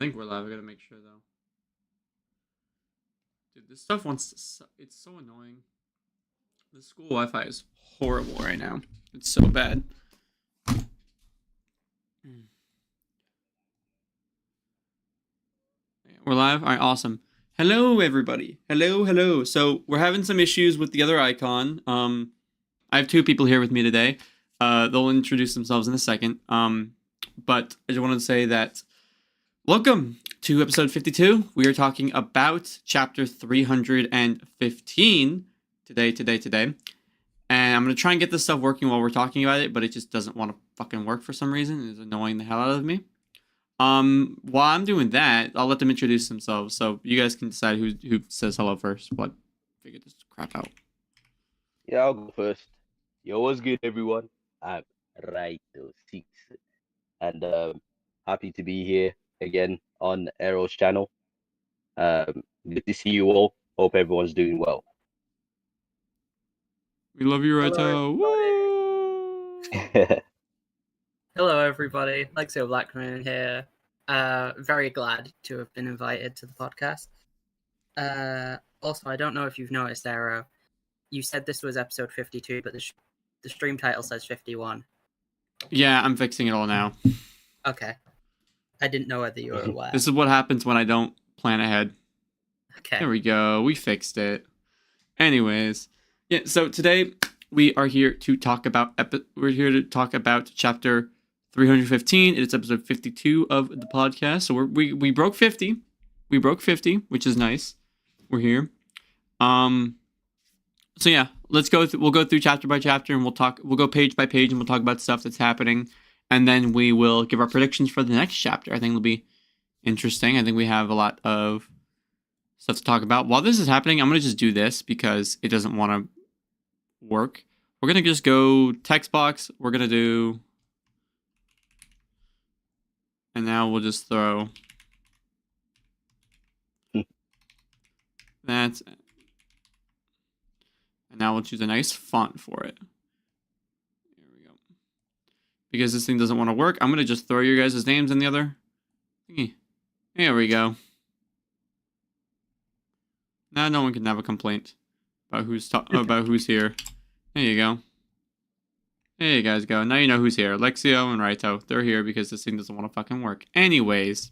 think we're live. I gotta make sure though. Dude, this stuff it's so annoying. The school Wi-Fi is horrible right now. It's so bad. We're live? Alright, awesome. Hello, everybody. Hello. So, we're having some issues with the other icon. I have two people here with me today. They'll introduce themselves in a second. But I just wanted to say that welcome to episode 52. We are talking about chapter 315 today. And I'm going to try and get this stuff working while we're talking about it, but it just doesn't want to fucking work for some reason. It's annoying the hell out of me. While I'm doing that, I'll let them introduce themselves, so you guys can decide who says hello first. But figure this crap out. Yeah, I'll go first. Yo, what's good, everyone? I'm Raito 6, and happy to be here again on Arrow's channel. Good to see you all. Hope everyone's doing well. We love you, Raito. Hello, everybody. Lexio Blackman here. Very glad to have been invited to the podcast. Also, I don't know if you've noticed, Arrow. You said this was episode 52, but the stream title says 51. Yeah, I'm fixing it all now. Okay. I didn't know whether you were aware. This is what happens when I don't plan ahead. Okay. There we go. We fixed it. Anyways, yeah. So today we are here to talk about chapter 315. It's episode 52 of the podcast. So we broke 50. We broke 50, which is nice. We're here. So yeah, let's go. We'll go through chapter by chapter, and we'll go page by page, and we'll talk about stuff that's happening, and then we will give our predictions for the next chapter. I think it'll be interesting. I think we have a lot of stuff to talk about. While this is happening, I'm gonna just do this because it doesn't want to work. We're gonna just go text box. We're gonna do, and now we'll just throw that. And now we'll choose a nice font for it. Here we go. Because this thing doesn't want to work, I'm going to just throw your guys' names in the other thingy. There we go. Now no one can have a complaint about who's here. There you go. There you guys go. Now you know who's here. Lexio and Raito. They're here because this thing doesn't want to fucking work. Anyways.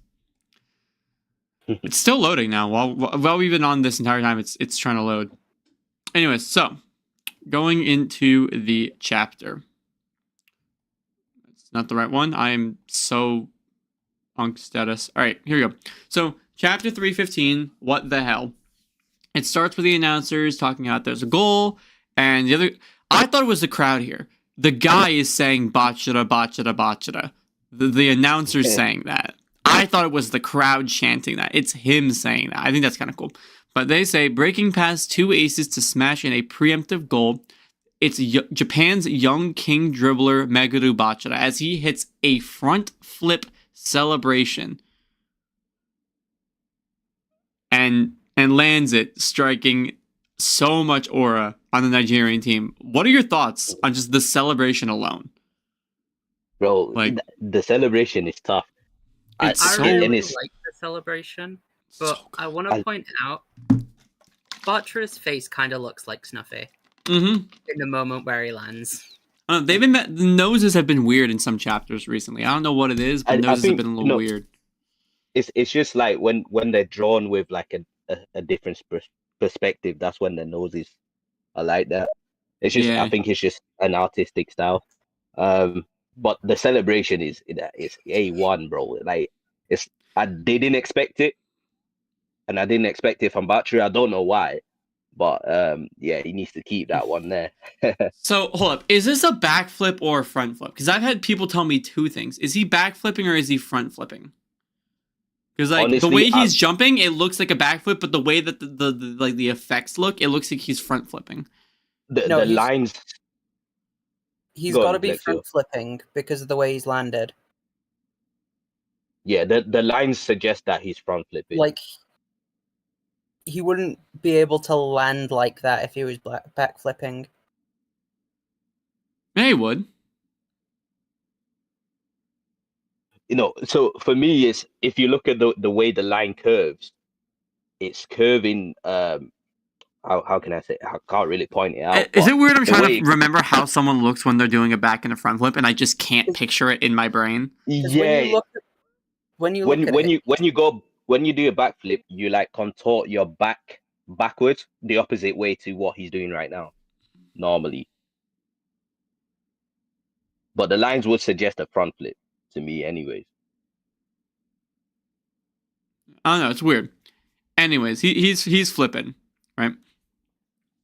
It's still loading now. While we've been on this entire time, it's trying to load. Anyways, so going into the chapter. It's not the right one. I am so unk status. All right, here we go. So chapter 315, what the hell? It starts with the announcers talking about there's a goal, and the other. I thought it was the crowd here. The guy is saying Bachira, Bachira, Bachira. The announcer's saying that. I thought it was the crowd chanting that. It's him saying that. I think that's kind of cool. But they say, breaking past two aces to smash in a preemptive goal. It's Japan's young king dribbler Meguru Bachira as he hits a front flip celebration. And lands it, striking so much aura on the Nigerian team. What are your thoughts on just the celebration alone? Bro, like the celebration is tough. I really like the celebration. But so I want to point out, Bachira's face kind of looks like Snuffy in the moment where he lands. The noses have been weird in some chapters recently. I don't know what it is, but noses have been a little weird. It's just like when they're drawn with like a different perspective, that's when the noses are like that. It's just I think it's just an artistic style. But the celebration is A1, bro. Like they didn't expect it. And I didn't expect it from Bachira. I don't know why. But yeah, he needs to keep that one there. So, hold up. Is this a backflip or a front flip? Because I've had people tell me two things. Is he backflipping or is he front flipping? Because honestly, the way he's jumping, it looks like a backflip, but the way that the effects look, it looks like he's front flipping. The lines. He's got to be front flipping because of the way he's landed. Yeah, the lines suggest that he's front flipping. Like, he wouldn't be able to land like that if he was back flipping. Yeah, he would. so for me, it's if you look at the way the line curves, it's curving. How can I say? I can't really point it out. Is it weird? I'm trying way... to remember how someone looks when they're doing a back and a front flip, and I just can't picture it in my brain. Yeah. When you do a backflip, you like contort your back backwards, the opposite way to what he's doing right now, normally. But the lines would suggest a front flip to me, anyways. I don't know. It's weird. Anyways, he's flipping, right?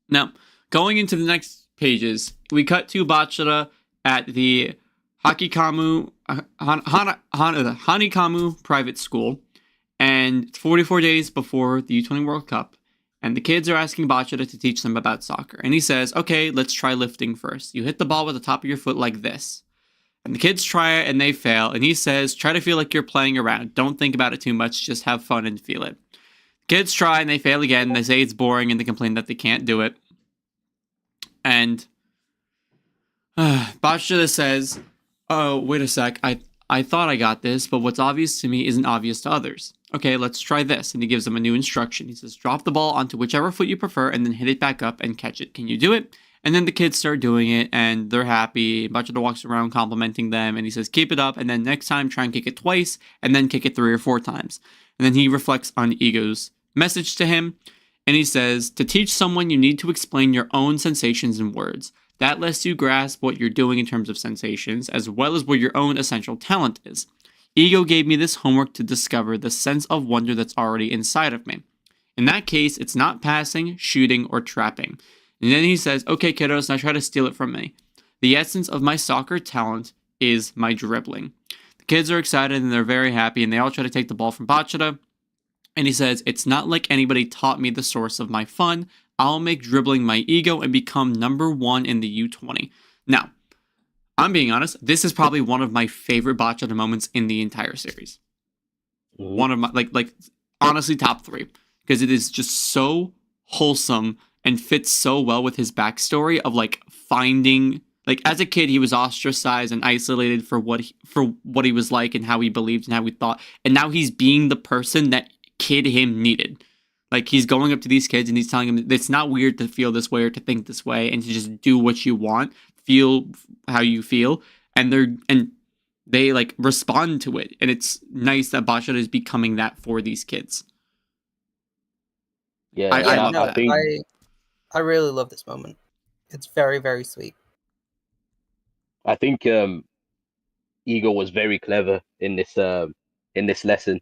Now, going into the next pages, we cut to Bachira at the Honeykamu private school, and it's 44 days before the U20 World Cup, and the kids are asking Bachira to teach them about soccer. And he says, okay, let's try lifting first. You hit the ball with the top of your foot like this. And the kids try it and they fail, and he says, try to feel like you're playing around. Don't think about it too much, just have fun and feel it. Kids try and they fail again, and they say it's boring, and they complain that they can't do it. And Bachira says, oh, wait a sec, I thought I got this, but what's obvious to me isn't obvious to others. Okay, let's try this. And he gives them a new instruction. He says, drop the ball onto whichever foot you prefer, and then hit it back up and catch it. Can you do it? And then the kids start doing it, and they're happy. Bachira walks around complimenting them, and he says, keep it up, and then next time try and kick it twice, and then kick it 3 or 4 times. And then he reflects on Ego's message to him, and he says, to teach someone, you need to explain your own sensations in words. That lets you grasp what you're doing in terms of sensations, as well as what your own essential talent is. Ego gave me this homework to discover the sense of wonder that's already inside of me. In that case, it's not passing, shooting, or trapping. And then he says, okay, kiddos, now try to steal it from me. The essence of my soccer talent is my dribbling. The kids are excited and they're very happy, and they all try to take the ball from Bachira. And he says, it's not like anybody taught me the source of my fun. I'll make dribbling my ego and become number 1 in the U20. Now, I'm being honest, this is probably one of my favorite Bachira moments in the entire series. One of my, like honestly, top 3. Because it is just so wholesome and fits so well with his backstory of like finding, like as a kid he was ostracized and isolated for what he was like and how he believed and how he thought, and now he's being the person that kid him needed. Like he's going up to these kids and he's telling them it's not weird to feel this way or to think this way, and to just do what you want, feel how you feel, and they like respond to it, and it's nice that Bachira is becoming that for these kids. Yeah, I love that. I really love this moment. It's very, very sweet. I think Ego was very clever in this lesson,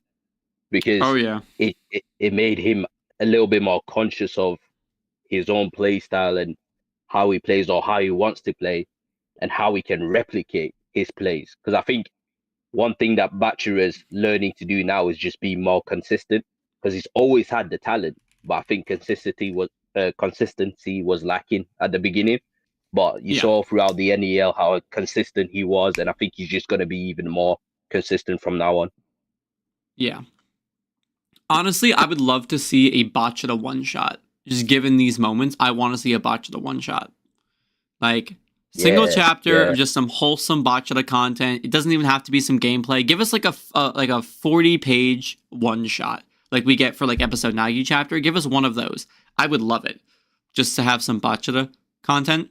because it made him a little bit more conscious of his own play style and how he plays or how he wants to play and how he can replicate his plays. Because I think one thing that Bachira is learning to do now is just be more consistent, because he's always had the talent, but I think consistency was lacking at the beginning. But you saw throughout the NEL how consistent he was, and I think he's just going to be even more consistent from now on. Yeah. Honestly, I would love to see a Bachira one-shot. Just given these moments, I want to see a Bachira one-shot. Like, single chapter of just some wholesome Bachira content. It doesn't even have to be some gameplay. Give us like a 40-page one-shot, like we get for like episode Nagi chapter. Give us one of those. I would love it, just to have some Bachira content.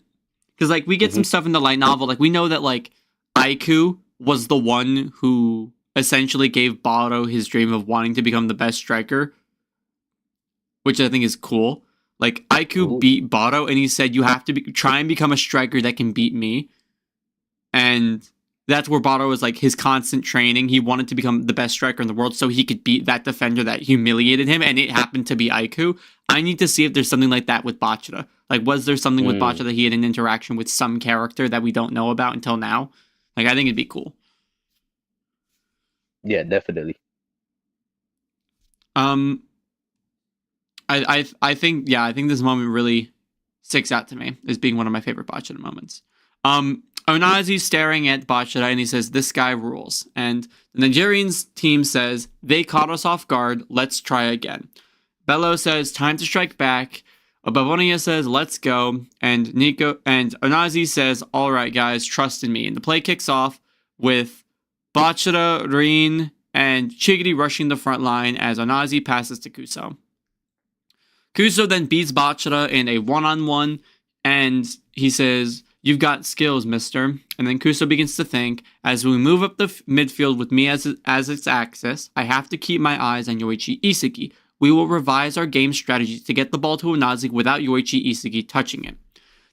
Because like we get some stuff in the light novel. Like we know that like Aiku was the one who essentially gave Barō his dream of wanting to become the best striker, which I think is cool. Like Aiku beat Barō, and he said, "You have to try and become a striker that can beat me." And that's where Barō was like his constant training. He wanted to become the best striker in the world so he could beat that defender that humiliated him, and it happened to be Aiku. I need to see if there's something like that with Bachira. Like, was there something with Bachira that he had an interaction with some character that we don't know about until now? Like, I think it'd be cool. Yeah, definitely. I think this moment really sticks out to me as being one of my favorite Bachira moments. Onazi's staring at Bachira and he says, "This guy rules." And the Nigerian team says, "They caught us off guard. Let's try again." Bello says, "Time to strike back." Obavonia says, "Let's go." And Nico and Onazi says, "All right, guys, trust in me." And the play kicks off with Bachira, Rin, and Chigiri rushing the front line as Onazi passes to Kuso. Kuso then beats Bachira in a one-on-one, and he says, "You've got skills, mister." And then Kuso begins to think, as we move up the midfield with me as its axis, I have to keep my eyes on Yoichi Isagi. We will revise our game strategy to get the ball to Onazi without Yoichi Isagi touching it.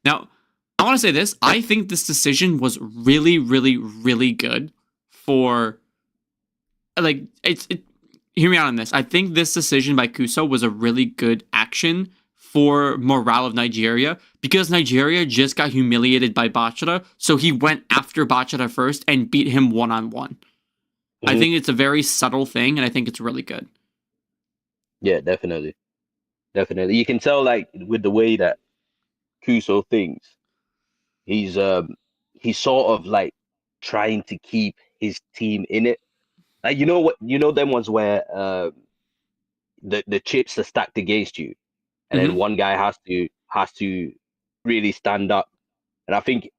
Now, I want to say this. I think this decision was really, really, really good for, like, hear me out on this. I think this decision by Kuso was a really good action for morale of Nigeria, because Nigeria just got humiliated by Bachira, so he went after Bachira first and beat him one-on-one. I think it's a very subtle thing, and I think it's really good. Yeah, definitely. Definitely. You can tell, like, with the way that Kuso thinks, he's sort of like trying to keep his team in it. Like, you know what, them ones where the chips are stacked against you, and then one guy has to really stand up. And I think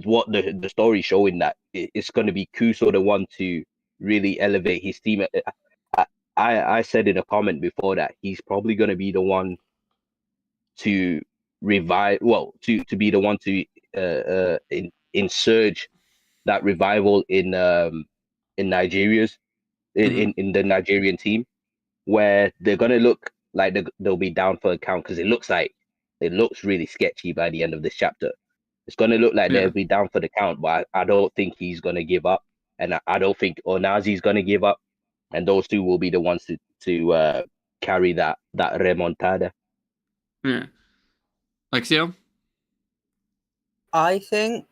what the story showing that it's going to be Kuso the one to really elevate his team. I said in a comment before that he's probably going to be the one to revive, to be the one to insurge that revival in Nigeria's in the Nigerian team, where they're gonna look like they'll be down for a count, because it looks really sketchy by the end of this chapter. It's gonna look like they'll be down for the count, but I don't think he's gonna give up, and I don't think Onazi's gonna give up, and those two will be the ones to carry that remontada. Yeah. Lexio? I think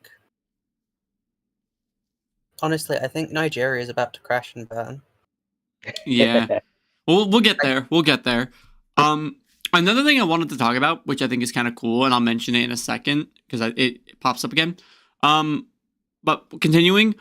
Nigeria is about to crash and burn. Yeah. We'll get there. We'll get there. Another thing I wanted to talk about, which I think is kind of cool, and I'll mention it in a second because it pops up again. But continuing,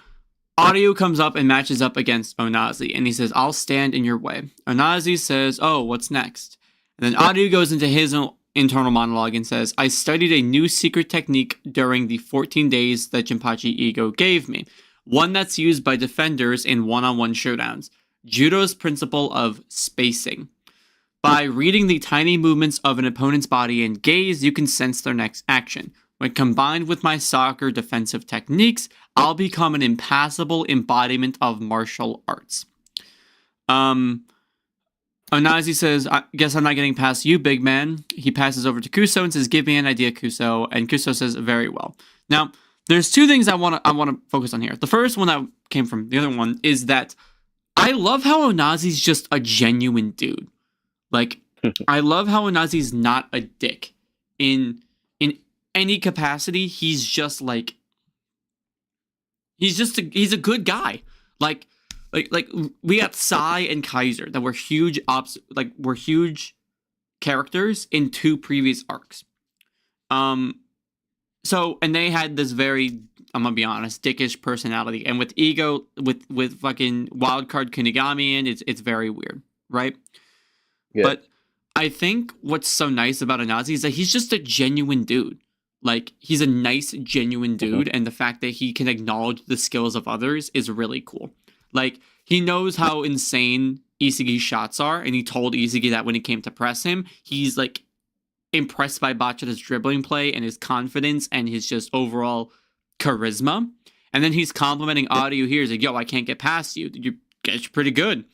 Aryu comes up and matches up against Onazi, and he says, "I'll stand in your way." Onazi says, "Oh, what's next?" And then Aryu goes into his internal monologue and says, "I studied a new secret technique during the 14 days that Jinpachi Ego gave me, one that's used by defenders in one-on-one showdowns. Judo's principle of spacing. By reading the tiny movements of an opponent's body and gaze, you can sense their next action. When combined with my soccer defensive techniques, I'll become an impassable embodiment of martial arts." Onazi says, "I guess I'm not getting past you, big man." He passes over to Kuso and says, "Give me an idea, Kuso." And Kuso says, "Very well." Now, there's two things I want to focus on here. The first one that came from the other one is that I love how Onazi's just a genuine dude. Like, I love how Onazi's not a dick. In any capacity, he's just like, he's a good guy. Like we got Sai and Kaiser that were huge characters in two previous arcs. So, and they had this very, I'm gonna be honest, dickish personality. And with Ego, with fucking wildcard Kunigami in, it's very weird, right? Yeah. But I think what's so nice about Onazi is that he's just a genuine dude. Like, he's a nice, genuine dude, and the fact that he can acknowledge the skills of others is really cool. Like, he knows how insane Isagi's shots are, and he told Isagi that when he came to press him, he's, like, impressed by Bachira's dribbling play and his confidence and his just overall charisma. And then he's complimenting Aryu here. He's like, "Yo, I can't get past you. You're pretty good."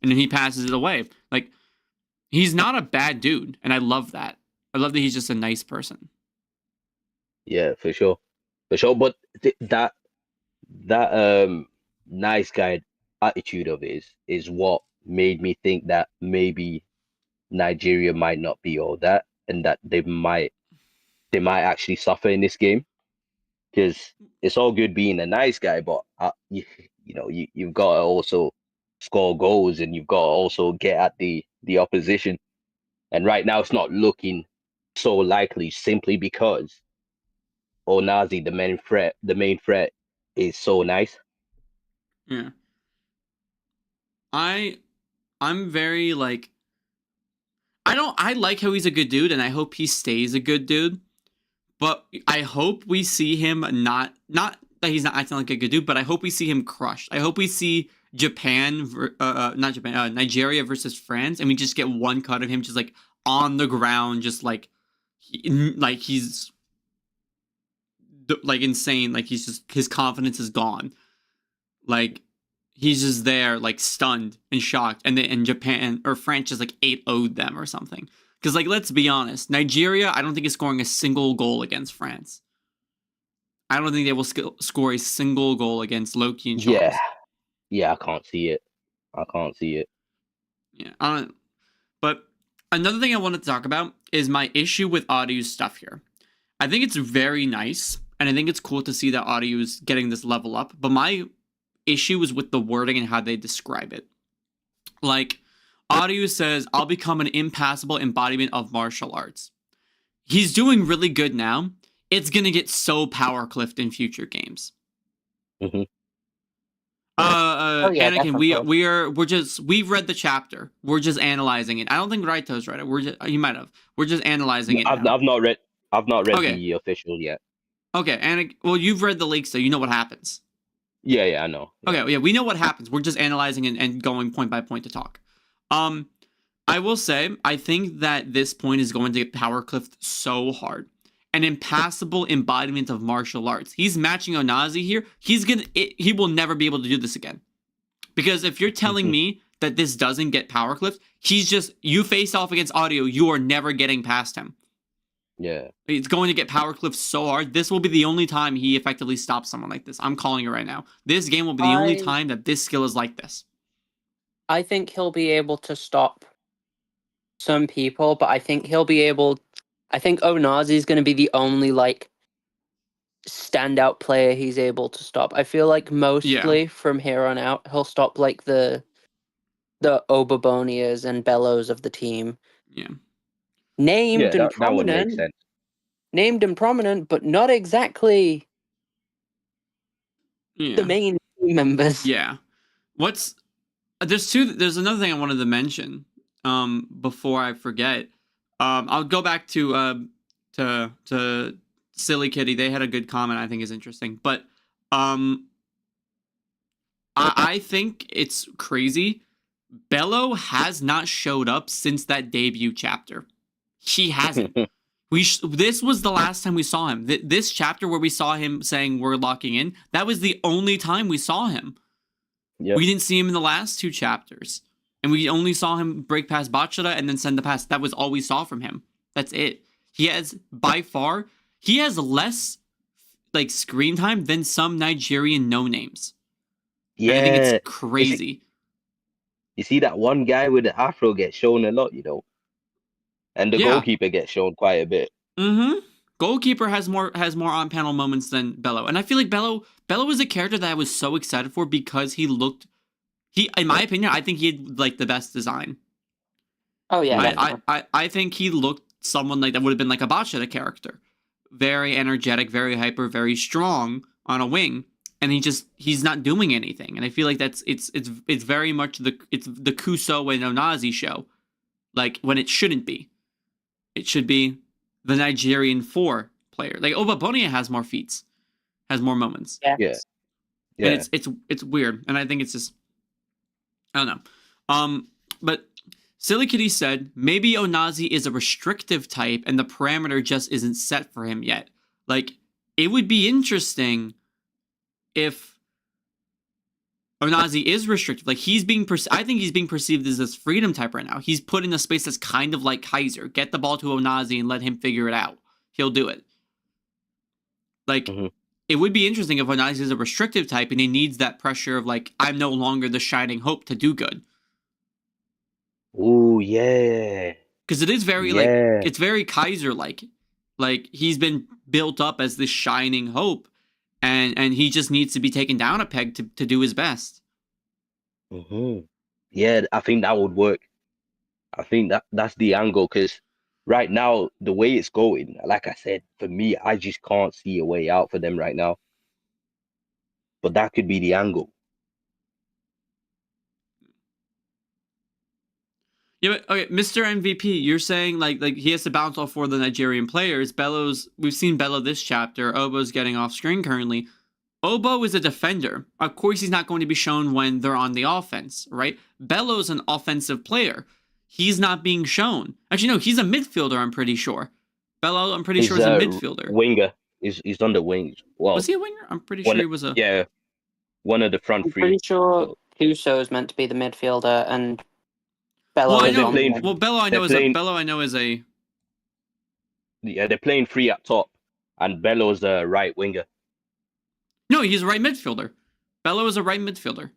And then he passes it away. Like, he's not a bad dude, and I love that. I love that he's just a nice person. Yeah, for sure. But that nice guy attitude of his is what made me think that maybe Nigeria might not be all that, and that they might actually suffer in this game. Because it's all good being a nice guy, but you've got to also score goals, and you've got to also get at the opposition. And right now, it's not looking so likely, simply because Onazi, the main threat, is so nice. Yeah. I'm very like, I like how he's a good dude, and I hope he stays a good dude. But I hope we see him not that he's not acting like a good dude, but I hope we see him crushed. I hope we see Nigeria versus France, and we just get one cut of him just like on the ground, just like he's like insane, like he's just, his confidence is gone, like he's just there like stunned and shocked, and then in Japan or France just like 8-0'd them or something. Because like, let's be honest, Nigeria I don't think is scoring a single goal against France. I don't think they will score a single goal against Loki and Charles. Yeah, I can't see it. Yeah, but another thing I wanted to talk about is my issue with Aryu's stuff here. I think it's very nice, and I think it's cool to see that Aryu's getting this level up, but my issue is with the wording and how they describe it. Like, Aryu says, I'll become an impassable embodiment of martial arts. He's doing really good now. It's gonna get so power cliffed in future games. Mm-hmm. Anakin, we've read the chapter. We're just analyzing it. I don't think Raito's read it. He might have. We're just analyzing it. I've not read the official yet. Okay, Anakin, well, you've read the leaks, so you know what happens. Yeah, I know. Yeah. Okay, yeah, we know what happens. We're just analyzing and going point by point to talk. I will say, I think that this point is going to get power cliffed so hard. An impassable embodiment of martial arts. He's matching Onazi here. He will never be able to do this again. Because if you're telling me that this doesn't get power cliffed, you face off against Aryu, you are never getting past him. Yeah. It's going to get power cliffed so hard. This will be the only time he effectively stops someone like this. I'm calling it right now. This game will be the only time that this skill is like this. I think he'll be able to stop some people, but I think Onazi is going to be the only like standout player he's able to stop. I feel like mostly from here on out, he'll stop like the Obabonias and Bellos of the team. Yeah. Named and that would make sense. Named and prominent, but not exactly the main team members. Yeah. There's another thing I wanted to mention before I forget. I'll go back to Silly Kitty. They had a good comment I think is interesting. But I think it's crazy. Bello has not showed up since that debut chapter. He hasn't. This was the last time we saw him. This chapter where we saw him saying we're locking in, that was the only time we saw him. Yep. We didn't see him in the last two chapters. And we only saw him break past Bachira and then send the pass. That was all we saw from him. That's it. He has less like screen time than some Nigerian no-names. Yeah. And I think it's crazy. You see that one guy with the afro gets shown a lot, you know. And the goalkeeper gets shown quite a bit. Mm-hmm. Goalkeeper has more on-panel moments than Bello. And I feel like Bello was a character that I was so excited for because in my opinion, I think he had like the best design. Oh yeah. I think he looked someone like that would have been like a Bachira character. Very energetic, very hyper, very strong on a wing. And he's not doing anything. And I feel like it's very much the Kuso and Onazi show. Like when it shouldn't be. It should be the Nigerian 4 player. Like Obabonia has more feats, has more moments. Yeah. And it's weird, and I think it's just I don't know. But Silly Kitty said maybe Onazi is a restrictive type, and the parameter just isn't set for him yet. Like it would be interesting if Onazi is restricted. Like I think he's being perceived as this freedom type right now. He's put in a space that's kind of like Kaiser. Get the ball to Onazi and let him figure it out. He'll do it. Like, It would be interesting if Onazi is a restrictive type and he needs that pressure of like, I'm no longer the shining hope to do good. Ooh, yeah. Because it is very like, it's very Kaiser-like. Like, he's been built up as this shining hope. And he just needs to be taken down a peg to do his best. Yeah, I think that would work. I think that's the angle, because right now, the way it's going, like I said, for me, I just can't see a way out for them right now. But that could be the angle. Yeah, but okay, Mr. MVP, you're saying like he has to bounce off for the Nigerian players. We've seen Bello this chapter. Obo's getting off screen currently. Obo is a defender. Of course, he's not going to be shown when they're on the offense, right? Bello's an offensive player. He's not being shown. Actually, no, he's a midfielder, I'm pretty sure. Bello, I'm pretty sure, is a midfielder. Winger. He's on the wings. Well, was he a winger? I'm pretty sure he was a... Yeah, one of the front three. I'm pretty sure Kuso is meant to be the midfielder, and Bello Well, I is know. on the wing. Well, Bello, I know is a... Yeah, they're playing three up top, and Bello's the right winger. No, he's a right midfielder. Bello is a right midfielder.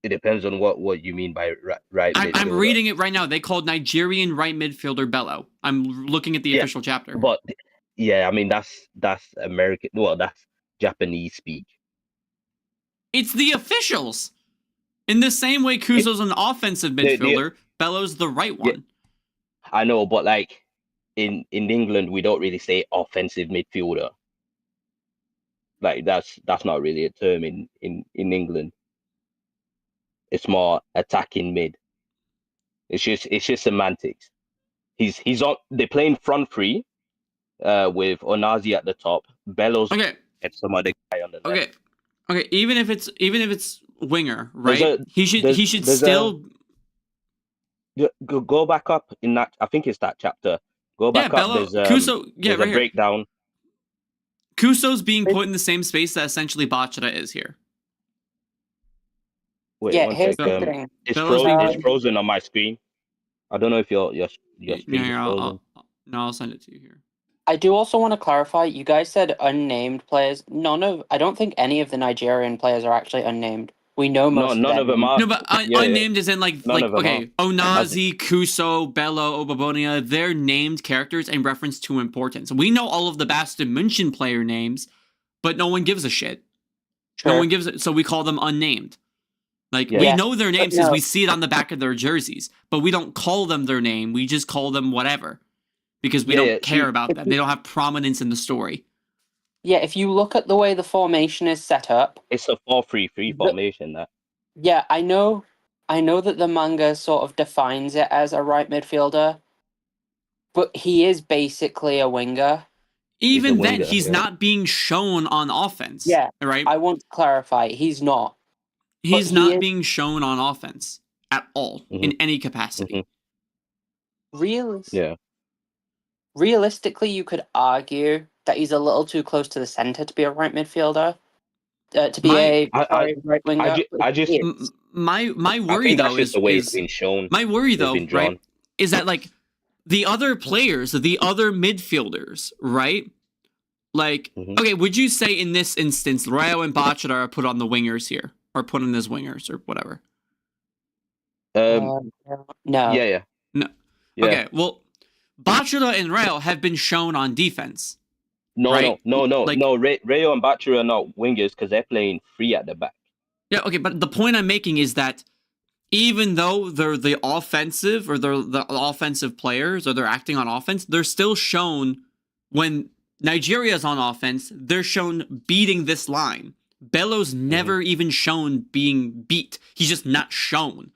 It depends on what you mean by right midfielder. I'm reading it right now. They called Nigerian right midfielder Bello. I'm looking at the official chapter. But yeah, I mean that's American. Well, that's Japanese speak. It's the officials. In the same way, Kuso's an offensive midfielder. Bello's the right one. Yeah, I know, but like in England, we don't really say offensive midfielder. Like that's not really a term in England. It's more attacking mid. It's just semantics. He's on. They're playing front three, with Onazi at the top, Bellows, and some other guy on the left. Okay. Even if it's winger, right? He should still go back up in that. I think it's that chapter. Go back up. Bello, There's Kuso. Yeah, there's right a breakdown. Kuso's being put in the same space that essentially Bachira is here. Wait, yeah, one here's sec. the thing. It's frozen on my screen. I don't know if your screen is Yeah, frozen. I'll send it to you here. I do also want to clarify, you guys said unnamed players. I don't think any of the Nigerian players are actually unnamed. We know most none of them are. No, but unnamed is in Onazi, Kuso, Bello, Obabonia, they're named characters and reference to importance. We know all of the Bastion player names, but no one gives a shit. Sure. No one gives it, so we call them unnamed. Like, Yeah. we know their names because no. we see it on the back of their jerseys, but we don't call them their name. We just call them whatever because we don't care about them. They don't have prominence in the story. Yeah, if you look at the way the formation is set up, It's a 4-3-3 formation. That. yeah, I know that the manga sort of defines it as a right midfielder, but he is basically a winger. Even He's a winger, he's not being shown on offense. Yeah, right. I want to clarify, he's not. He's not being shown on offense at all in any capacity. Realistically, you could argue that he's a little too close to the center to be a right midfielder. To be a right winger. My I worry think though that's just the way it's been shown. My worry though, right, is that like the other players, the other midfielders, right? Like, okay, would you say in this instance, Reo and Bachira are put on the wingers here, or put in as wingers, or whatever? No. Yeah. No. Yeah. Okay, well, Bachira and Reo have been shown on defense. No. Like, Reo and Bachira are not wingers because they're playing free at the back. Yeah, okay, but the point I'm making is that even though they're the offensive or they're the offensive players or they're acting on offense, they're still shown when Nigeria's on offense, they're shown beating this line. Bello's never even shown being beat. He's just not shown.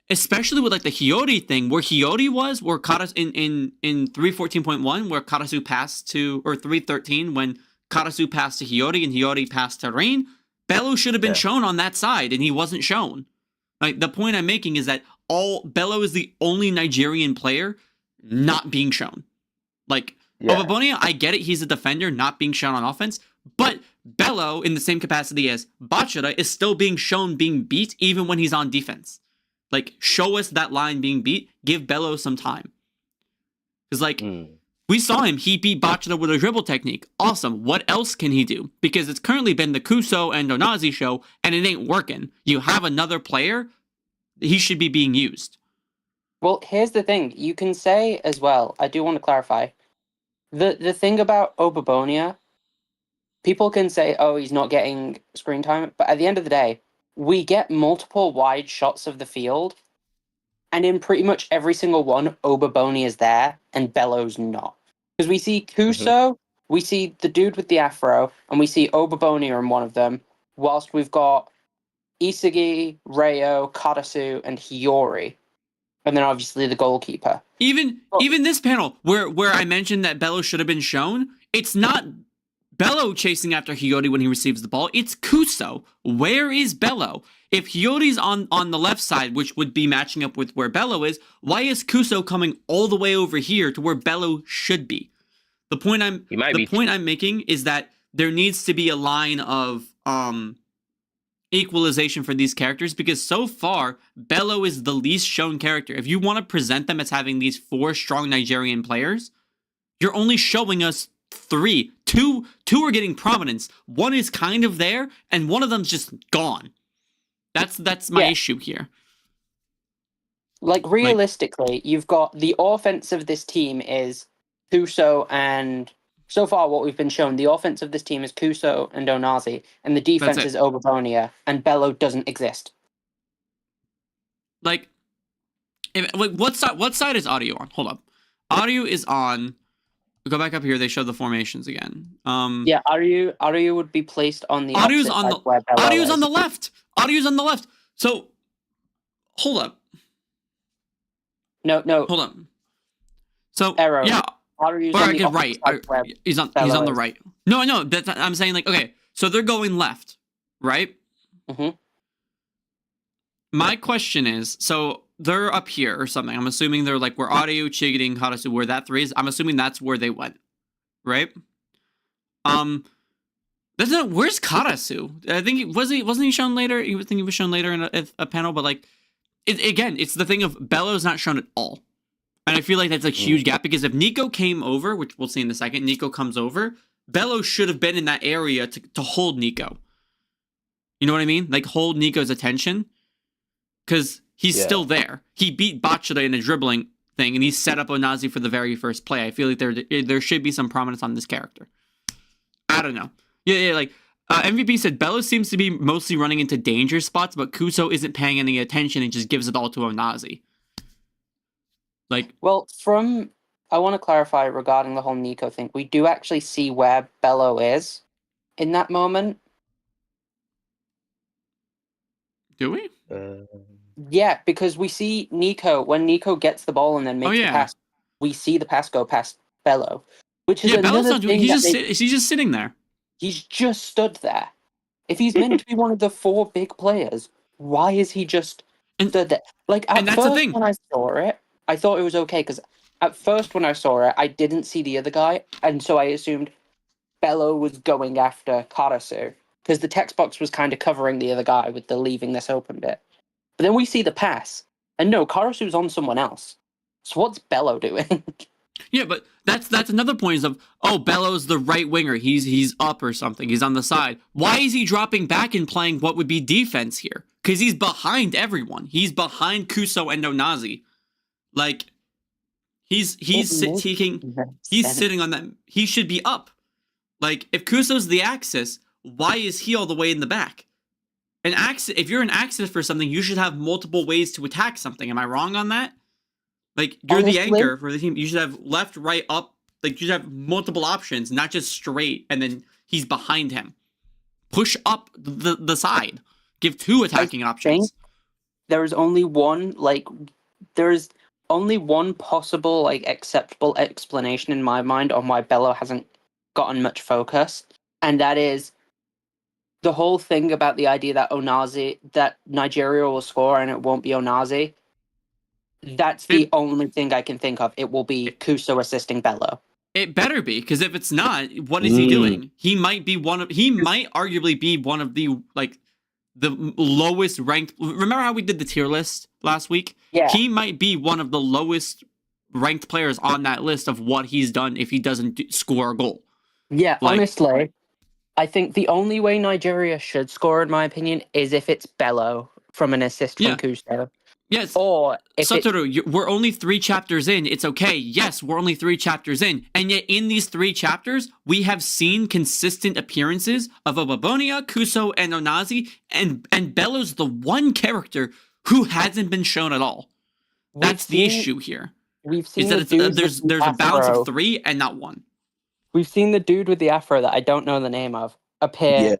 Especially with like the Hiyori thing, where Hiyori was, where Karasu in 314.1, where Karasu passed to, or 313, when Karasu passed to Hiyori and Hiyori passed to Rain, Bello should have been shown on that side, and he wasn't shown. Like, the point I'm making is that Bello is the only Nigerian player not being shown. Like, Obabonia, I get it, he's a defender not being shown on offense, but Bello, in the same capacity as Bachira, is still being shown being beat even when he's on defense. Like, show us that line being beat, give Bello some time. Because, like, we saw him, he beat Bachira with a dribble technique. Awesome, what else can he do? Because it's currently been the Kuso and Onazi show, and it ain't working. You have another player, he should be being used. Well, here's the thing. You can say as well, I do want to clarify, the thing about Obabonia, people can say, oh, he's not getting screen time, but at the end of the day, we get multiple wide shots of the field, and in pretty much every single one, Obabonia is there, and Bello's not. Because we see Kuso, we see the dude with the afro, and we see Obabonia in one of them, whilst we've got Isagi, Reo, Karasu, and Hiyori. And then obviously the goalkeeper. Even this panel where I mentioned that Bello should have been shown, it's not Bello chasing after Hiyori when he receives the ball. It's Kuso. Where is Bello? If Hiyori's on the left side, which would be matching up with where Bello is, why is Kuso coming all the way over here to where Bello should be? The point I'm making is that there needs to be a line of equalization for these characters, because so far Bello is the least shown character. If you want to present them as having these 4 strong Nigerian players, you're only showing us 3. Two are getting prominence. One is kind of there, and one of them's just gone. That's my issue here. Like, realistically, you've got the offense of this team is Kuso, and so far what we've been shown, the offense of this team is Kuso and Onazi, and the defense is Obabonia, and Bello doesn't exist. Like, what side is Aryu on? Hold up. Aryu is on... Go back up here. They show the formations again. Yeah, Aryu would be placed on the Aryu's on the where Bello Aryu's is. on the left. Aryu's on the left. So, hold up. No. Hold up. So, Error. yeah. Aryu's on the right. He's on the right. No. I'm saying, like, okay. So they're going left, right? Mm-hmm. My question is, so they're up here or something. I'm assuming they're like where Aryu, Chigiri, and Karasu, where that 3 is. I'm assuming that's where they went, right? Where's Karasu? I think wasn't he shown later? He was shown later in a panel, but like, it's the thing of Bello's not shown at all, and I feel like that's a huge gap, because if Nico came over, which we'll see in a second, Nico comes over, Bello should have been in that area to hold Nico. You know what I mean? Like, hold Nico's attention, because he's still there. He beat Bachira in a dribbling thing, and he set up Onazi for the very first play. I feel like there should be some prominence on this character. I don't know. Yeah, like, MVP said, Bello seems to be mostly running into danger spots, but Kuso isn't paying any attention and just gives it all to Onazi. Like, well, I want to clarify regarding the whole Nico thing. We do actually see where Bello is in that moment. Do we? Yeah, because we see Nico, when Nico gets the ball and then makes the pass, we see the pass go past Bello. Which is Bello's not doing. He's just sitting there. He's just stood there. If he's meant to be one of the 4 big players, why is he just stood there? Like, at first when I saw it, I thought it was okay, because at first when I saw it, I didn't see the other guy, and so I assumed Bello was going after Karasu, because the text box was kind of covering the other guy with the leaving this open bit. But then we see the pass, and no, Karasu's on someone else. So what's Bello doing? Yeah, but that's another point is of, Bello's the right winger. He's up or something. He's on the side. Why is he dropping back and playing what would be defense here? Because he's behind everyone. He's behind Kuso and Onazi. Like, he's sitting on that. He should be up. Like, if Kuso's the axis, why is he all the way in the back? An axis. If you're an axis for something, you should have multiple ways to attack something. Am I wrong on that? Like, you're the anchor for the team. You should have left, right, up. Like, you should have multiple options, not just straight, and then he's behind him. Push up the side. Give 2 attacking options. There's only one possible, like, acceptable explanation in my mind on why Bello hasn't gotten much focus, and that is the whole thing about the idea that Nigeria will score and it won't be Onazi. That's the only thing I can think of. It will be Kuso assisting Bello. It better be, because if it's not, what is he doing? He might arguably be one of the lowest ranked. Remember how we did the tier list last week? Yeah. He might be one of the lowest ranked players on that list of what he's done if he doesn't score a goal. Yeah, honestly, I think the only way Nigeria should score, in my opinion, is if it's Bello from an assist from Kuso. Yes. Or if Satoru, we're only 3 chapters in. It's okay. Yes, we're only 3 chapters in. And yet in these 3 chapters, we have seen consistent appearances of Obabonia, Kuso, and Onazi, and Bello's the one character who hasn't been shown at all. That's the issue here. We've seen there's a balance of 3 and not 1. We've seen the dude with the afro that I don't know the name of appear. Yeah.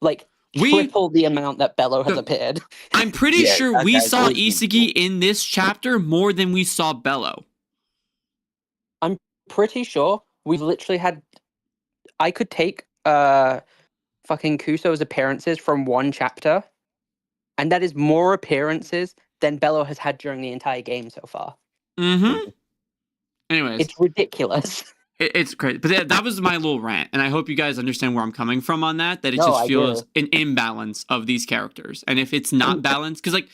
Like, triple the amount that Bello has appeared. I'm pretty Yeah, sure we that's saw crazy. Isagi in this chapter more than we saw Bello. Pretty sure we've literally had. I could take fucking Kuso's appearances from one chapter, and that is more appearances than Bello has had during the entire game so far. Mm-hmm. Anyways, It's ridiculous. it's crazy. But that was my little rant, and I hope you guys understand where I'm coming from on that. That it No, just I feels do. an imbalance of these characters, and if it's not balanced, because like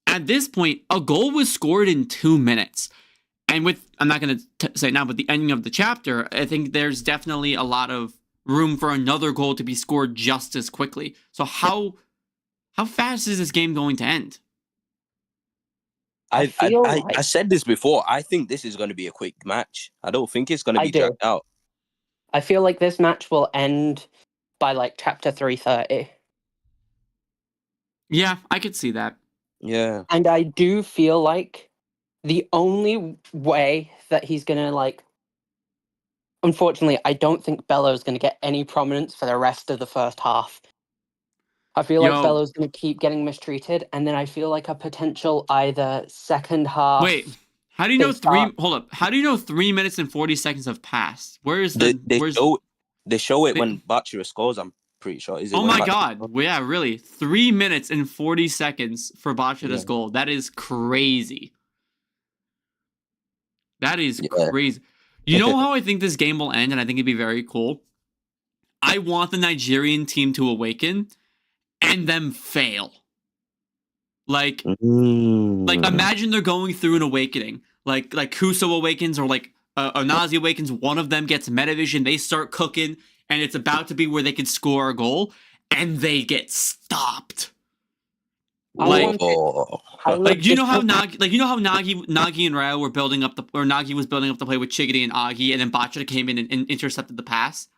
at this point, a goal was scored in 2 minutes. And I'm not going to say it now, but the ending of the chapter, I think there's definitely a lot of room for another goal to be scored just as quickly. So how fast is this game going to end? I feel like I said this before. I think this is going to be a quick match. I don't think it's going to I be do. dragged out. I feel like this match will end by like chapter 330. Yeah, I could see that. Yeah. And I do feel like the only way that he's gonna like, unfortunately, I don't think Bello's gonna get any prominence for the rest of the first half. I feel like Bello's gonna keep getting mistreated, and then I feel like a potential either second half. Wait, how do you know hold up. How do you know 3 minutes and 40 seconds have passed? Where's They show it when Bachira scores, I'm pretty sure. Is it Oh when my Bachira god. scores? Well, yeah, really. 3 minutes and 40 seconds for Bachira's goal. That is crazy. That is crazy. You know how I think this game will end, and I think it'd be very cool? I want the Nigerian team to awaken and them fail. Like imagine they're going through an awakening. Like Kuso awakens, or like Onazi awakens, one of them gets metavision, they start cooking, and it's about to be where they could score a goal, and they get stopped. Like you know how Nagi and Reo were building up Nagi was building up the play with Chigiri and Agi, and then Bachira came in and intercepted the pass.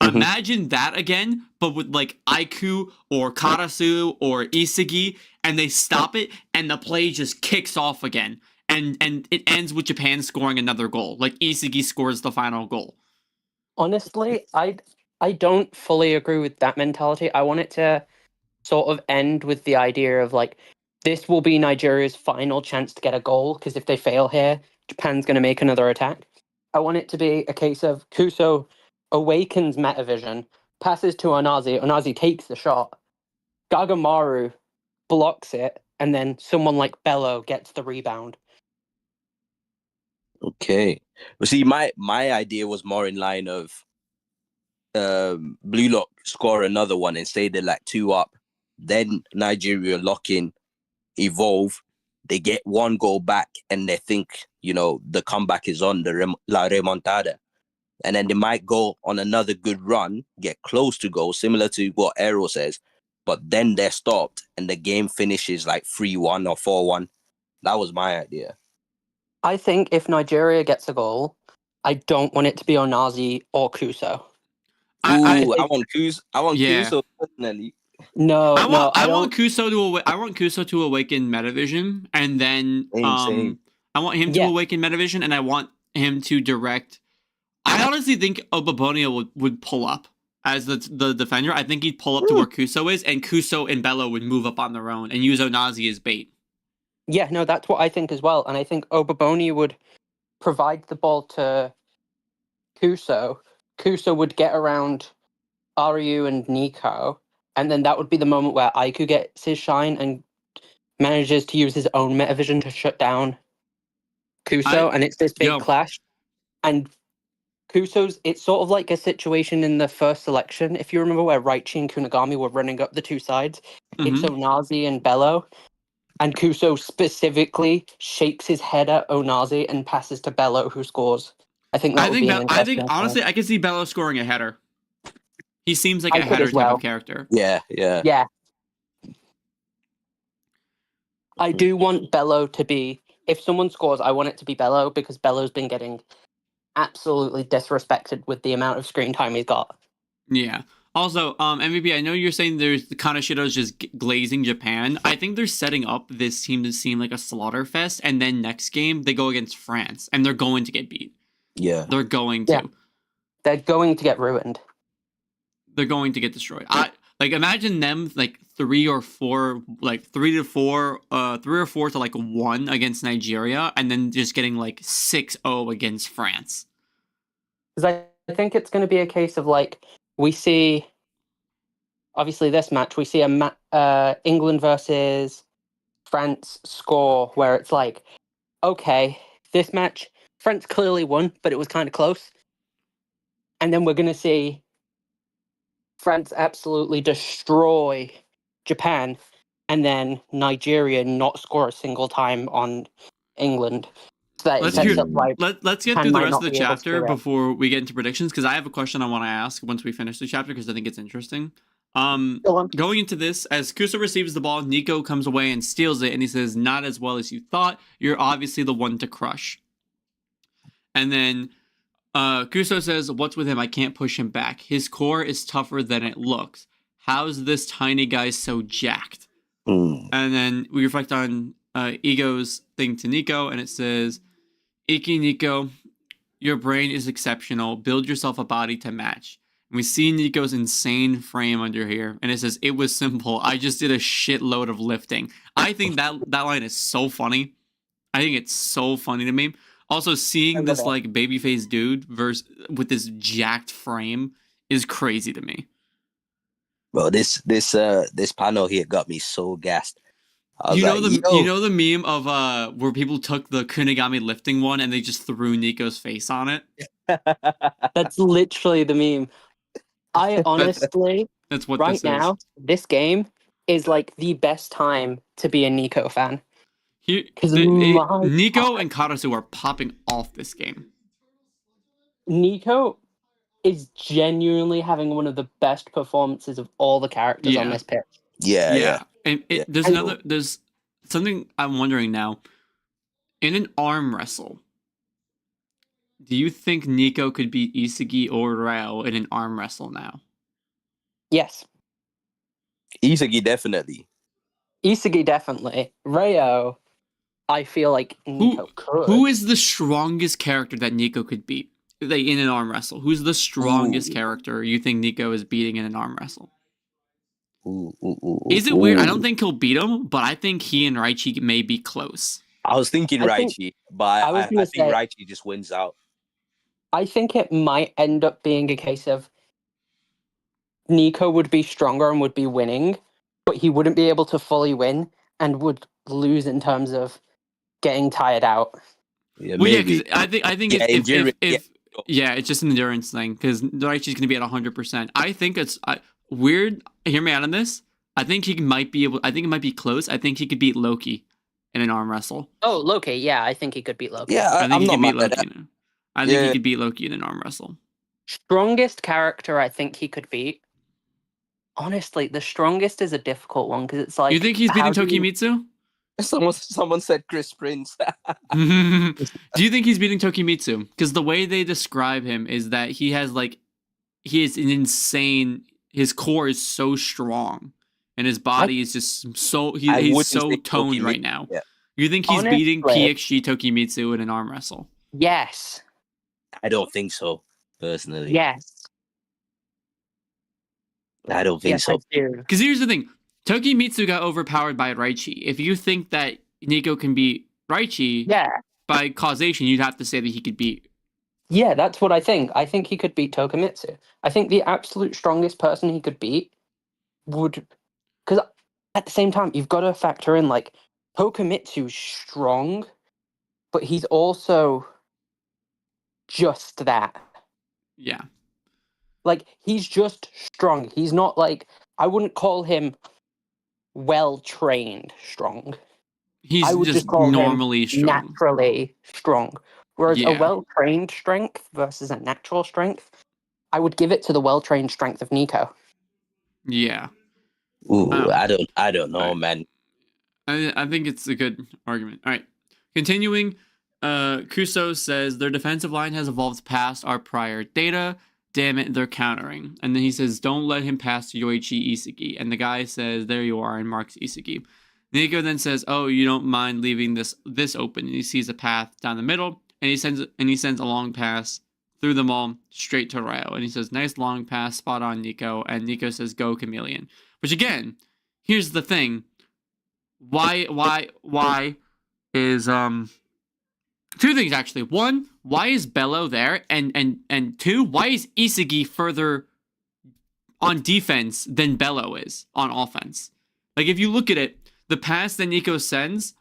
Imagine that again, but with like Aiku or Karasu or Isagi, and they stop it, and the play just kicks off again, and it ends with Japan scoring another goal. Like Isagi scores the final goal. Honestly, I don't fully agree with that mentality. I want it to sort of end with the idea of like, this will be Nigeria's final chance to get a goal, because if they fail here, Japan's going to make another attack. I want it to be a case of Kuso awakens Metavision, passes to Onazi, Onazi takes the shot, Gagamaru blocks it, and then someone like Bello gets the rebound. Okay. Well, see, my idea was more in line of Blue Lock score another one and say they're like 2 up. Then Nigeria lock in, evolve. They get 1 goal back, and they think, the comeback is on, the La Remontada. And then they might go on another good run, get close to goal, similar to what Aero says. But then they're stopped, and the game finishes like 3-1 or 4-1. That was my idea. I think if Nigeria gets a goal, I don't want it to be Onazi or Kuso. I want Kuso personally. I want Kuso to awaken Metavision, and then Same. I want him to awaken Metavision, and I want him to direct. I honestly think Obabonia would pull up as the defender. I think he'd pull up to where Kuso is, and Kuso and Bello would move up on their own and use Onazi as bait. Yeah, no, that's what I think as well. And I think Obabonia would provide the ball to Kuso. Kuso would get around Aryu and Nico, and then that would be the moment where Aiku gets his shine and manages to use his own metavision to shut down Kuso, and it's this big clash. And it's sort of like a situation in the first selection, if you remember, where Raichi and Kunigami were running up the 2 sides. It's Onazi and Bello, and Kuso specifically shakes his head at Onazi and passes to Bello, who scores. I think honestly, I could see Bello scoring a header. He seems like a header type of character. Yeah. I do want Bello to be, if someone scores, I want it to be Bello, because Bello's been getting absolutely disrespected with the amount of screen time he's got. Yeah. Also, MVP, I know you're saying there's the Kaneshiro's just glazing Japan. I think they're setting up this team to seem like a slaughter fest, and then next game they go against France, and they're going to get beat. Yeah. They're going to. Yeah. They're going to get ruined. They're going to get destroyed. Like imagine them like 3 or 4 to like 1 against Nigeria, and then just getting like 6-0 against France. Because I think it's going to be a case of like we see, obviously this match we see England versus France score where it's like, okay, this match France clearly won, but it was kind of close, and then we're going to see France absolutely destroy Japan, and then Nigeria not score a single time on England. So that it sets up like Let's get Japan through the might rest of not the be able to chapter do it. before we get into predictions, because I have a question I want to ask once we finish the chapter, because I think it's interesting. Go on. Going into this, as Kuso receives the ball, Nico comes away and steals it, and he says, "Not as well as you thought. You're obviously the one to crush." And then Kuso says, "What's with him? I can't push him back. His core is tougher than it looks. How's this tiny guy so jacked?" And then we reflect on Ego's thing to Nico, and it says, "Iki Nico, your brain is exceptional. Build yourself a body to match." And we see Nico's insane frame under here, and it says, "It was simple. I just did a shitload of lifting." I think that line is so funny. I think it's so funny to me. Also, seeing this like babyface dude with this jacked frame is crazy to me. Bro, this panel here got me so gassed. You know the meme of where people took the Kunigami lifting one and they just threw Nico's face on it? That's literally the meme. I honestly, That's what right this now, is. this game is like the best time to be a Nico fan. Nico and Karasu are popping off this game. Nico is genuinely having one of the best performances of all the characters on this pitch. Yeah. And there's something I'm wondering now. In an arm wrestle, do you think Nico could beat Isagi or Reo in an arm wrestle now? Yes. Isagi definitely. Reo, I feel like Nico could. Who is the strongest character that Nico could beat in an arm wrestle? Who's the strongest character you think Nico is beating in an arm wrestle? Is it weird? I don't think he'll beat him, but I think he and Raichi may be close. I was thinking Raichi, but I think Raichi just wins out. I think it might end up being a case of Nico would be stronger and would be winning, but he wouldn't be able to fully win and would lose in terms of getting tired out. Yeah, because I think it's just an endurance thing, because Raichi's going to be at 100%. I think it's weird. Hear me out on this. I think he might be able. I think it might be close. I think he could beat Loki in an arm wrestle. Oh, Loki! Yeah, I think he could beat Loki. Yeah, I think he could beat Loki. I think he could beat Loki in an arm wrestle. Strongest character I think he could beat. Honestly, the strongest is a difficult one because it's like. You think he's beating Tokimitsu? Someone said Chris Prince. Do you think he's beating Tokimitsu? Because the way they describe him is that he is an insane. His core is so strong, and his body is just so he's so toned right now. Yeah. You think he's beating PXG Tokimitsu in an arm wrestle? Yes. I don't think so, personally. Yes. I don't think so. Because here's the thing. Tokimitsu got overpowered by Raichi. If you think that Nico can beat Raichi by causation, you'd have to say that he could beat. Yeah, that's what I think. I think he could beat Tokimitsu. I think the absolute strongest person he could beat would... Because at the same time, you've got to factor in, like, Tokimitsu's strong, but he's also just that. Yeah. Like, he's just strong. He's not, like... I wouldn't call him well-trained strong. He's just normally strong. Naturally strong. Whereas a well-trained strength versus a natural strength, I would give it to the well-trained strength of Nico. Yeah. Ooh, I don't know, man. I think it's a good argument. All right. Continuing, Kuso says their defensive line has evolved past our prior data. Damn it, they're countering. And then he says, don't let him pass to Yoichi Isagi. And the guy says, there you are, and marks Isagi. Nico then says, oh, you don't mind leaving this open. And he sees a path down the middle, and he sends a long pass through them all straight to Reo. And he says, nice long pass, spot on, Nico. And Nico says, go chameleon. Which again, here's the thing. Why is two things actually. One, why is Bello there? And two, why is Isagi further on defense than Bello is on offense? Like if you look at it, the pass that Nico sends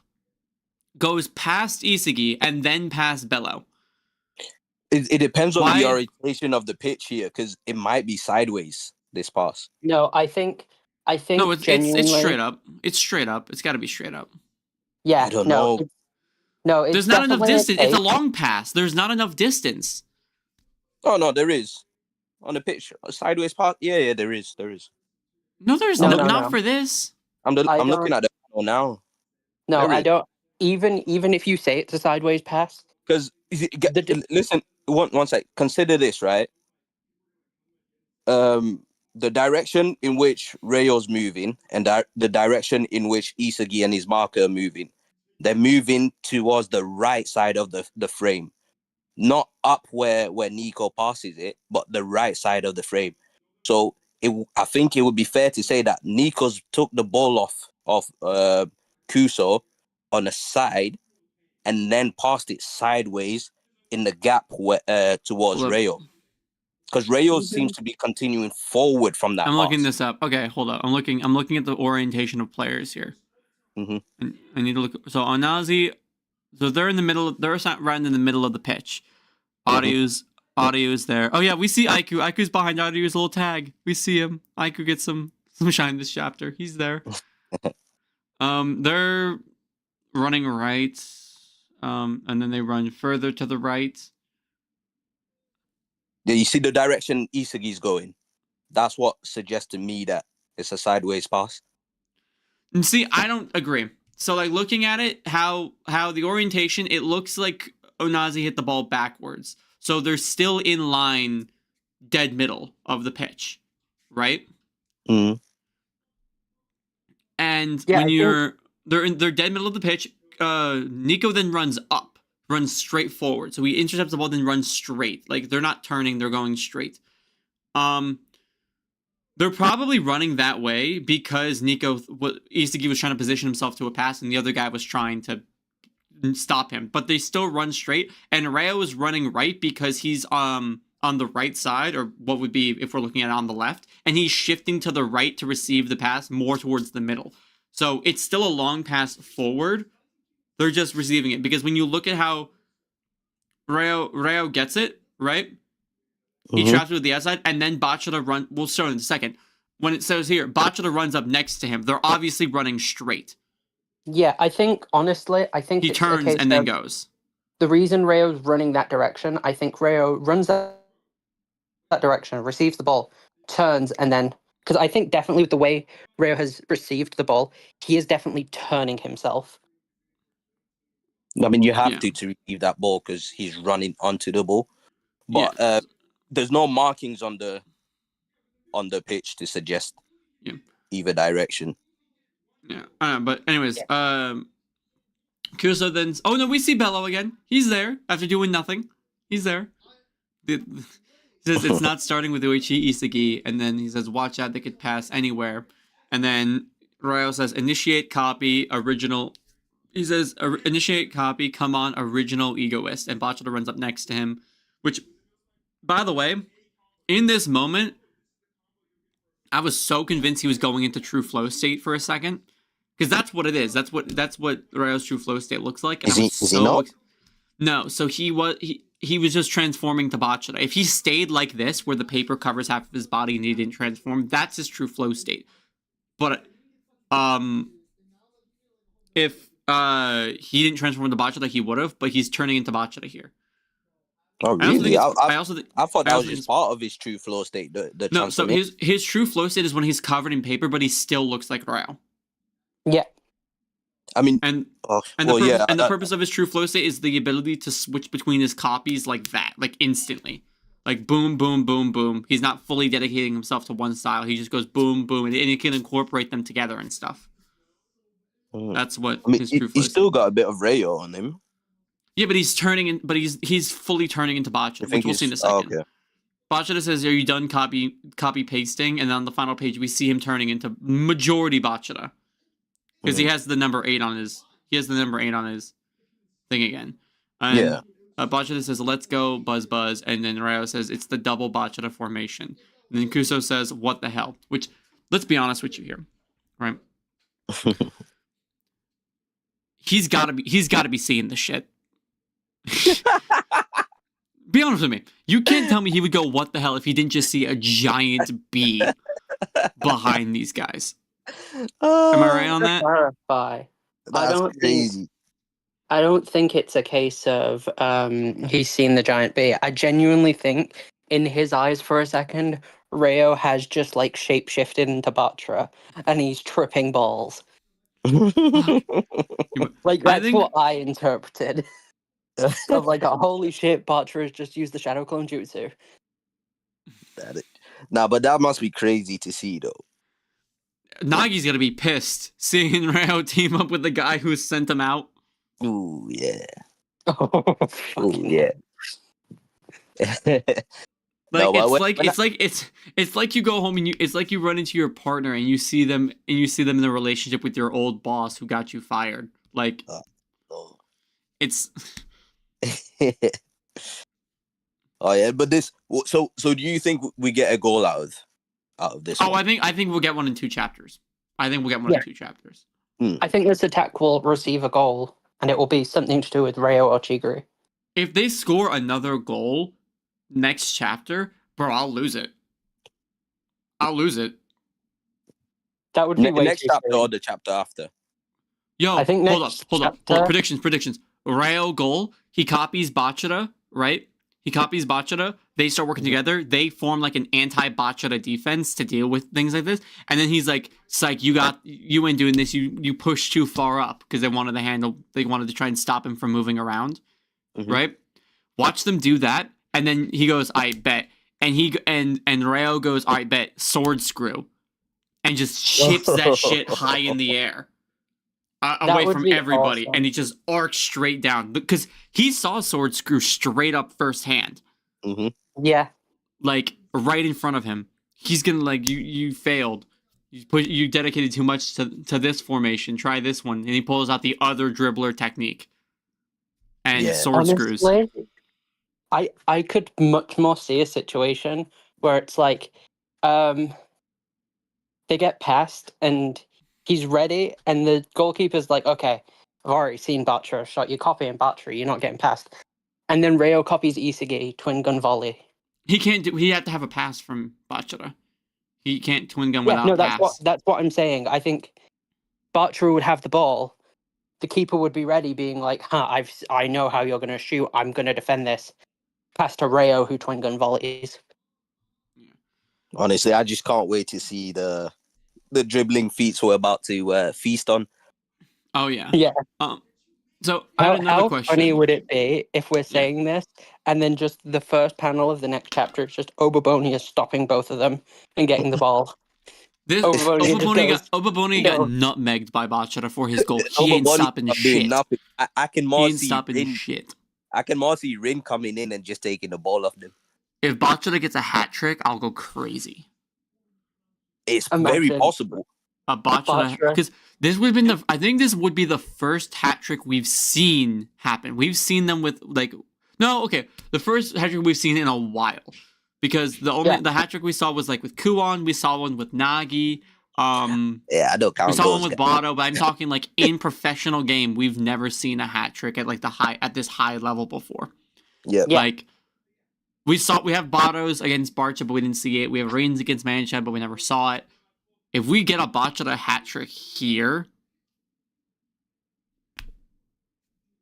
goes past Isagi and then past Bello. It depends on Why? the orientation of the pitch here, because it might be sideways, this pass. No, I think No, it's genuinely, straight up. It's straight up. It's got to be straight up. Yeah, I don't no, know. no, it's There's not enough definitely a distance. It's a take. long pass. There's not enough distance. Oh, no, there is. On the pitch. A sideways pass? Yeah, there is. No, there's No, not no. for this. I'm I looking at the panel now. No, There I is. don't. Even if you say it's a sideways pass, Because, listen, one sec. Consider this, right? The direction in which Reo's moving and the direction in which Isagi and his marker are moving, they're moving towards the right side of the frame, not up where Nico passes it, but the right side of the frame. So I think it would be fair to say that Nico's took the ball off Kuso on the side and then passed it sideways in the gap towards Hold up. Reo. Because Reo seems to be continuing forward from that I'm looking pass. this up. Okay, hold up. I'm looking at the orientation of players here. Mhm. And I need to look. So Onazi, so they're in the middle. They're right in the middle of the pitch. Audio's there. Oh yeah, we see Aiku. Aiku's behind Audio's little tag. We see him. Aiku gets some shine this chapter. He's there. They're running right. And then they run further to the right. Yeah, you see the direction Isagi's going. That's what suggests to me that it's a sideways pass. And see, I don't agree. So like looking at it, how the orientation, it looks like Onazi hit the ball backwards. So they're still in line, dead middle of the pitch, right? Mm. And Yeah, when they're dead middle of the pitch, Nico then runs straight forward. So he intercepts the ball, then runs straight. Like they're not turning, they're going straight. They're probably running that way because Isagi was trying to position himself to a pass, and the other guy was trying to stop him. But they still run straight, and Reo is running right because he's on the right side, or what would be if we're looking at it on the left, and he's shifting to the right to receive the pass more towards the middle. So it's still a long pass forward. They're just receiving it because when you look at how Reo gets it, right? He traps it with the outside, and then Bachira run. We'll show it in a second. When it says here, Bachira runs up next to him. They're obviously running straight. yeah, I think honestly, He it's turns a case and then of goes. the reason Reo's running that direction. I think Reo runs that direction, receives the ball, turns, and then because I think definitely with the way Reo has received the ball, he is definitely turning himself. I mean, you have Yeah. to receive that ball because he's running onto the ball. But there's no markings on the pitch to suggest either direction. Yeah. But anyways, Kuso then. Oh no, we see Bello again. He's there after doing nothing. He's there. He says it's not starting with Yoichi Isagi, and then he says, "Watch out, they could pass anywhere." And then Ryo says, "Initiate copy original." He says, "Initiate copy. Come on, original Egoist." And Bachira runs up next to him, which, by the way, in this moment, I was so convinced he was going into true flow state for a second, because that's what it is. That's what Ryo's true flow state looks like. And Is he not? No, so he was just transforming to Bachira. If he stayed like this, where the paper covers half of his body and he didn't transform, that's his true flow state. But if he didn't transform to Bachira, he would have. But he's turning into Bachira here. Oh, really? I thought that was think just part of his true flow state. The no. So transformation. his true flow state is when he's covered in paper, but he still looks like Ryo. Yeah. I mean, the purpose of his true flow state is the ability to switch between his copies like that, like instantly, like boom, boom, boom, boom. He's not fully dedicating himself to one style. He just goes boom, boom, and he can incorporate them together and stuff. That's what his true flow. He's still got a bit of Rayo on him. Yeah, but he's turning in. But he's fully turning into Bachira, I which think we'll see in a he's- second. okay. Bachira says, "Are you done copy pasting?" And then on the final page, we see him turning into majority Bachira because he has the number 8 on his. He has the number 8 on his thing again. And, Yeah. Bachira says, "Let's go, buzz buzz," and then Reo says, "It's the double Bachira formation." And then Kuso says, "What the hell?" Which, let's be honest with you here, right? He's got to be seeing the shit. Be honest with me. You can't tell me he would go, "What the hell?" if he didn't just see a giant bee behind these guys. Am I right on that? Clarify. That's don't crazy. I don't think it's a case of he's seen the giant bee. I genuinely think in his eyes for a second, Reo has just like shapeshifted into Bachira and he's tripping balls. Like I that's think- what I interpreted. Of like a holy shit, Bachira has just used the Shadow Clone Jutsu. Nah, but that must be crazy to see though. Nagi's gonna be pissed seeing Reo team up with the guy who sent him out. Ooh yeah. Oh, Ooh fucking yeah. Like No, but it's like you go home and it's like you run into your partner and you see them in a relationship with your old boss who got you fired. Like Oh. it's Oh yeah, but this. So do you think we get a goal out of this? I one? think we'll get one in 2 chapters. I think we'll get one in 2 chapters. I think this attack will receive a goal, and it will be something to do with Reo or Chiguru. If they score another goal next chapter, bro, I'll lose it. That would be way next too chapter soon. or the chapter after? Yo, I think hold up. chapter- Predictions. Reo goal. He copies Bachira, right? He copies Bachira. They start working together. They form like an anti-Bachira defense to deal with things like this. And then he's like, "Psych, you ain't doing this. You pushed too far up," because they wanted to try and stop him from moving around, Mhm. right? Watch them do that, and then he goes, "I bet," and Reo goes, "I bet," sword screw, and just ships that shit high in the air. Away would from be everybody, awesome. and he just arcs straight down because he saw sword screw straight up firsthand, Yeah, like right in front of him. He's gonna like you failed. You dedicated too much to this formation. Try this one, and he pulls out the other dribbler technique and Yeah. sword screws. honestly, I could much more see a situation where it's like, they get past and he's ready, and the goalkeeper's like, "Okay, I've already seen Bachira shot. You're copying Bachira. You're not getting past." And then Reo copies Isagi twin gun volley. He can't do. He had to have a pass from Bachira. He can't twin gun Yeah, without no, pass. that's what I'm saying. I think Bachira would have the ball. The keeper would be ready, being like, I know how you're gonna shoot. I'm gonna defend this." Pass to Reo, who twin gun volleys. Honestly, I just can't wait to see the dribbling feats we're about to feast on. Oh yeah. Yeah. So I have another How question. funny would it be if we're saying this, and then just the first panel of the next chapter is just Obaboni stopping both of them and getting the ball. Obaboni got nutmegged by Bachira for his goal. He ain't stopping shit. Nothing. I can He more ain't see stopping Rin, shit. I can more see Rin coming in and just taking the ball off them. If Bachira gets a hat trick, I'll go crazy. It's Imagine. very possible. A Bachira, because this would have been I think this would be the first hat trick we've seen happen. We've seen them with the first hat trick we've seen in a while, because the hat trick we saw was like with Kuon. We saw one with Nagi. Yeah, I don't count. We saw those one with guys. Bado, but I'm talking like in professional game, we've never seen a hat trick at like this high level before. Yeah. Like we have Bados against Barcha, but we didn't see it. We have Reigns against Manchad, but we never saw it. If we get a Bachira hat trick here,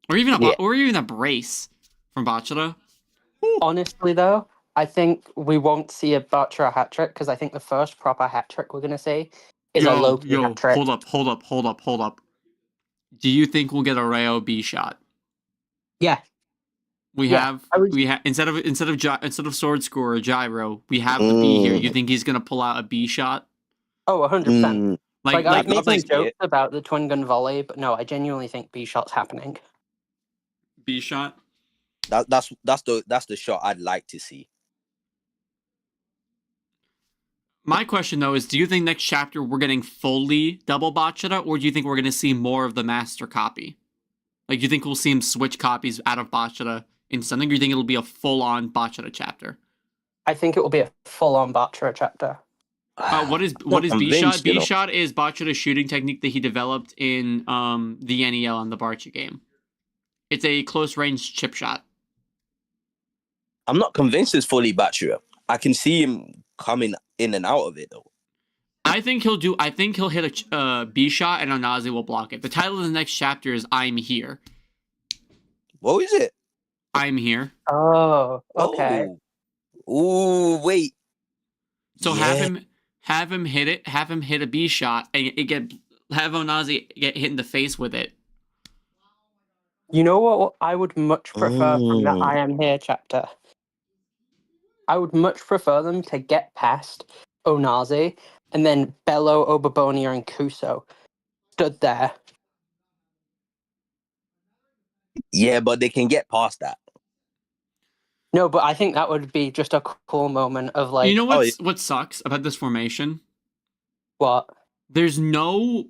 or even a brace from Bachira, Honestly, though, I think we won't see a Bachira hat trick because I think the first proper hat trick we're gonna see is a Loki hat trick. Hold up. Do you think we'll get a Reo B shot? Yeah. We have instead of sword score or gyro, we have the B here. You think he's gonna pull out a B shot? Oh, 100%. Like I made some jokes it. about the twin gun volley, but no, I genuinely think B shot's happening. B shot. That's the shot I'd like to see. My question though is, do you think next chapter we're getting fully double Bachira, or do you think we're going to see more of the master copy? Like, do you think we'll see him switch copies out of Bachira into something, or do you think it'll be a full-on Bachira chapter? I think it will be a full-on Bachira chapter. What is B shot? B shot is Bachira's shooting technique that he developed in the NEL and the Barcha game. It's a close-range chip shot. I'm not convinced it's fully Bachira. I can see him coming in and out of it though. I think he'll hit a B shot and Onaze will block it. The title of the next chapter is "I'm Here." What is it? I'm here. Oh, okay. Ooh, wait. So Yeah. have him hit it. Have him hit a B shot and have Onaze get hit in the face with it. You know what I would much prefer from the Mm. I Am Here chapter? I would much prefer them to get past Onaze and then Bello, Obabonia, and Kuso stood there. Yeah, but they can get past that. No, but I think that would be just a cool moment of like, You know what sucks about this formation? what? There's no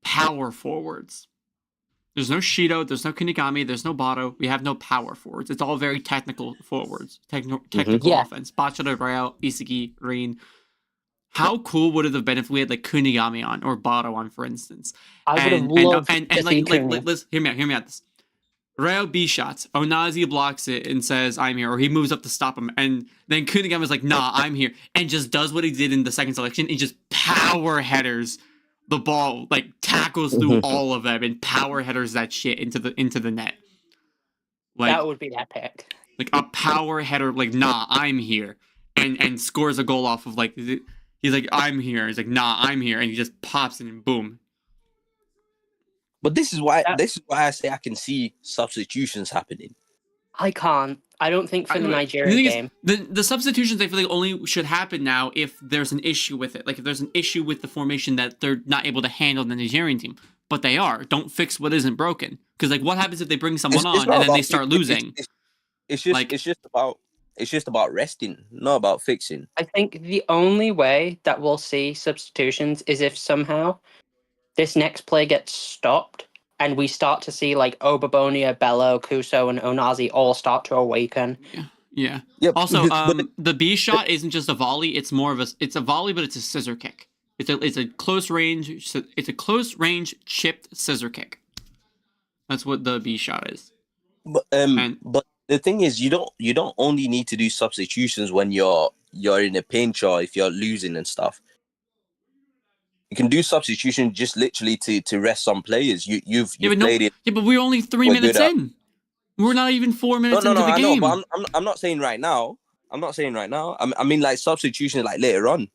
power forwards. There's no Shido, there's no Kunigami, there's no Bato. We have no power forwards. It's all very technical forwards. Technical Yeah. offense. Bachira, Reo, Isagi, Rin. How cool would it have been if we had like Kunigami on or Bato on, for instance? I would have loved to see Kuni. Let's hear me out this. Reo B shots. Onaze blocks it and says, "I'm here," or he moves up to stop him, and then Kunigami is like, "Nah, I'm here," and just does what he did in the second selection and just power headers the ball, like tackles through all of them and power headers that shit into the net. Like That would be epic. like a power header, like, "Nah, I'm here," and scores a goal off of like he's like, "I'm here." He's like, "Nah, I'm here," and he just pops it and boom. But this is why I say I can see substitutions happening. I can't. I don't think for the Nigeria thing game. Is, the substitutions I feel like only should happen now if there's an issue with it. Like if there's an issue with the formation that they're not able to handle the Nigerian team. But they are. Don't fix what isn't broken. Because like what happens if they bring someone on and then they start losing? It's just about resting, not about fixing. I think the only way that we'll see substitutions is if somehow this next play gets stopped and we start to see like Obabonia, Bello, Kuso, and Onaze all start to awaken. Yeah. Also, the B shot isn't just a volley. It's more of it's a volley, but it's a scissor kick. It's a close range chipped scissor kick. That's what the B shot is. But the thing is, you don't only need to do substitutions when you're in a pinch or if you're losing and stuff. You can do substitution just literally to rest some players. You've played it. Yeah, but we're only 3 minutes in. We're not even 4 minutes into the game. No, but I'm not saying right now. I mean like substitution like later on.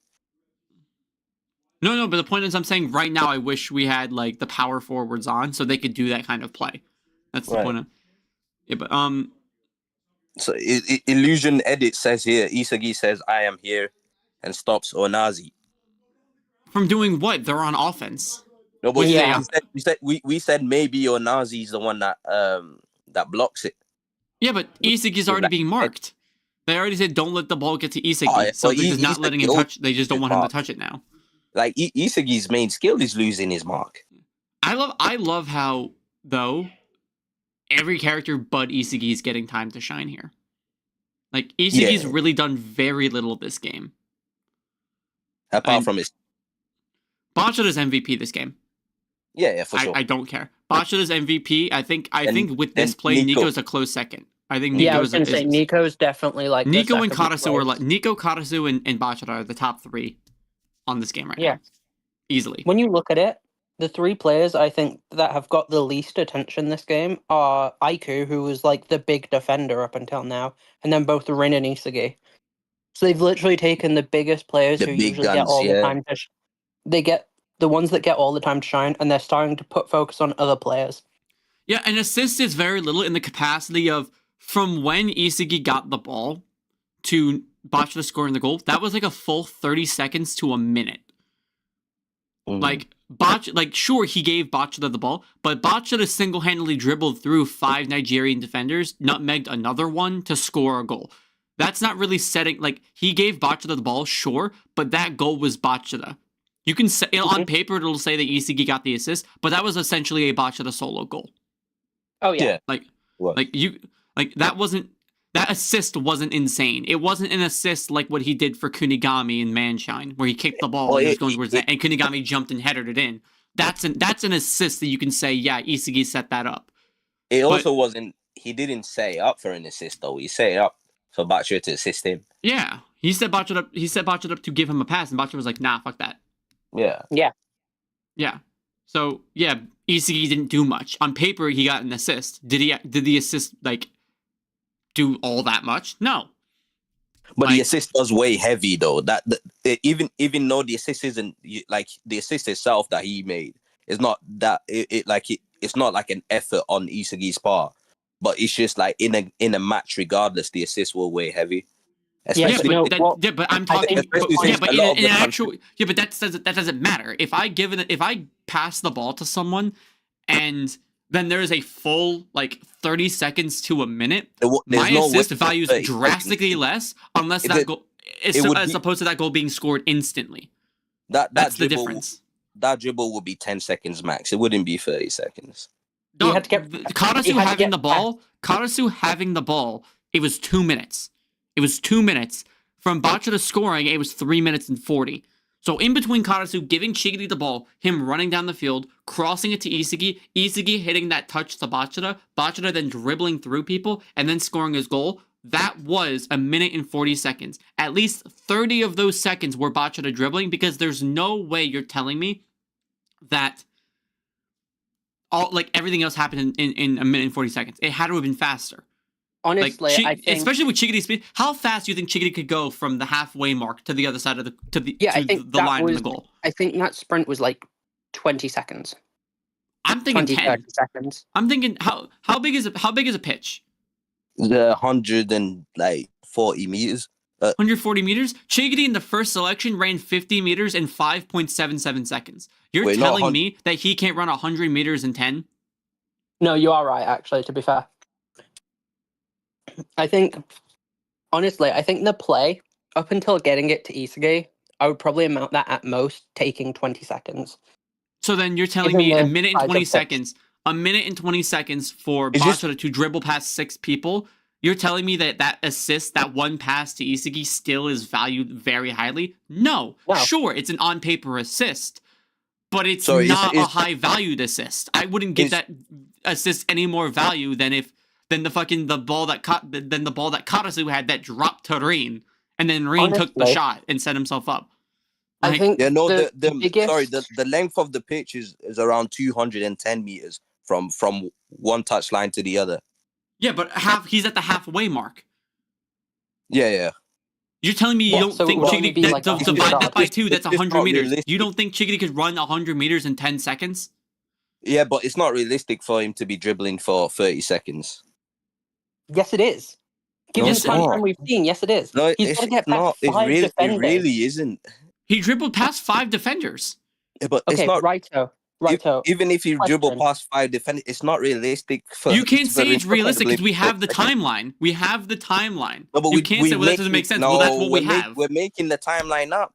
No, but the point is, I'm saying right now, I wish we had like the power forwards on so they could do that kind of play. That's the point. But So Illusion Edit says here, Isagi says, "I am here," and stops Onaze. From doing what? They're on offense. No, but we said maybe Onaze is the one that blocks it. Yeah, but Isagi's already being marked. They already said don't let the ball get to Isagi, so they're just not letting him touch. They just don't want him to touch it now. Like Isagi's main skill is losing his mark. I love how though every character but Isagi is getting time to shine here. Like Isagi's really done very little this game. Apart from his Bachira's MVP this game. Yeah, for sure. I don't care. Bachira's MVP. I think with this play, Nico's a close second. I think Nico yeah, I was gonna say Nico's definitely like Nico and Karasu are like Nico, Karasu, and Bachira are the top 3 on this game right now. Easily. When you look at it, the 3 players I think that have got the least attention this game are Aiku, who was like the big defender up until now, and then both Rin and Isagi. So they've literally taken the biggest players who usually get all the time to they get the ones that get all the time to shine, and they're starting to put focus on other players. Yeah, and assist is very little in the capacity of from when Isagi got the ball to Bachira scoring the goal. That was like a full 30 seconds to a minute. Like sure, he gave Bachira the ball, but Bachira single-handedly dribbled through 5 Nigerian defenders, nutmegged another one to score a goal. That's not really setting, like, he gave Bachira the ball, sure, but that goal was Bachira. You can say, on paper, it'll say that Isagi got the assist, but that was essentially a Bachira solo goal. Oh yeah. That assist wasn't insane. It wasn't an assist like what he did for Kunigami in Manshine, where he kicked the ball and he was going towards that, and Kunigami jumped and headed it in. That's an assist that you can say, yeah, Isagi set that up. It also wasn't. He didn't set it up for an assist though. He set it up for Bachira to assist him. Yeah, he set Bachira up to give him a pass, and Bachira was like, nah, fuck that. Yeah. So yeah, Isagi didn't do much. On paper, he got an assist. Did the assist like do all that much? No. But the assist was way heavy though. Even though the assist isn't like the assist itself that he made is not that it's not like an effort on Isagi's part, but it's just like in a match, regardless, the assists were way heavy. Especially, but I'm talking. But that doesn't matter. If I pass the ball to someone, and then there is a full 30 seconds to a minute, my assist value is drastically less, unless that goal as opposed to that goal being scored instantly. That's the difference. That dribble would be 10 seconds max. It wouldn't be 30 seconds. No, Karasu having the ball, it was 2 minutes. It was 2 minutes. From Bachira scoring, it was 3 minutes and 40. So in between Karasu giving Chigiri the ball, him running down the field, crossing it to Isagi, Isagi hitting that touch to Bachira, Bachira then dribbling through people, and then scoring his goal, that was 1 minute and 40 seconds. At least 30 of those seconds were Bachira dribbling, because there's no way you're telling me that everything else happened in 1 minute and 40 seconds. It had to have been faster. Honestly, I think, especially with Chigiri's speed, how fast do you think Chigiri could go from the halfway mark to the other side of the line of the goal? I think that sprint was 20 seconds. I'm thinking 10. 30 seconds. I'm thinking how big is a pitch? The 140 meters. 140 meters. Chigiri in the first selection ran 50 meters in 5.77 seconds. You're telling me that he can't run 100 meters in 10? No, you are right. Actually, to be fair. I think the play, up until getting it to Isagi, I would probably amount that at most taking 20 seconds. So then you're telling me 1 minute and 20 seconds. 1 minute and 20 seconds for Bachira to dribble past 6 people. You're telling me that assist, that one pass to Isagi still is valued very highly? No. Sure, it's an on-paper assist, but it's not a high-valued assist. I wouldn't give that assist any more value than the ball that Karasu had that dropped to Rin, and then Rin took the shot and set himself up. I think the length of the pitch is around 210 meters from one touchline to the other. Yeah, but he's at the halfway mark. Yeah. You're telling me you don't think Chigiri divide that by 2? That's 100 meters. Realistic. You don't think Chigiri could run 100 meters in 10 seconds? Yeah, but it's not realistic for him to be dribbling for 30 seconds. Yes, it is. Given the time we've seen, yes, it is. No, he's got to get past 5 defenders. It really isn't. He dribbled past 5 defenders. Yeah, but it's not Raito. Even if you dribble past 5 defenders, it's not realistic. You can't say it's realistic because we have the timeline. No, but you can't say, well, that doesn't make sense. Well, that's what we have. We're making the timeline up.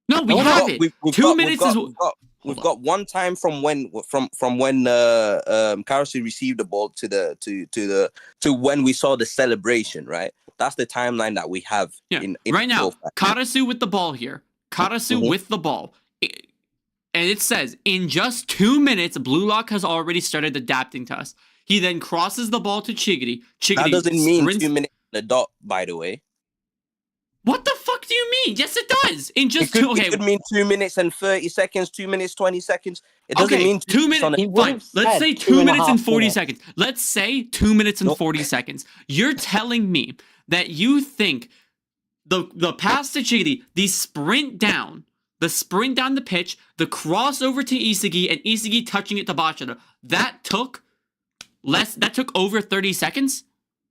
No, we have it. 2 minutes is... We've got one time from when Karasu received the ball to when we saw the celebration, right? That's the timeline that we have. Yeah. Right now, Karasu with the ball here. With the ball. And it says, in just 2 minutes, BLUELOCK has already started adapting to us. He then crosses the ball to Chigiri. That doesn't mean 2 minutes on the dot, by the way. What the fuck do you mean? Yes, it does. In just it could mean 2 minutes and 30 seconds, 2 minutes, 20 seconds. It doesn't mean 2 minutes. Fine. Let's say 2 minutes and 40 seconds. Let's say 2 minutes and 40 seconds. You're telling me that you think the pass to Chigiri, the sprint down the pitch, the crossover to Isagi, and Isagi touching it to Bachira, that took over 30 seconds?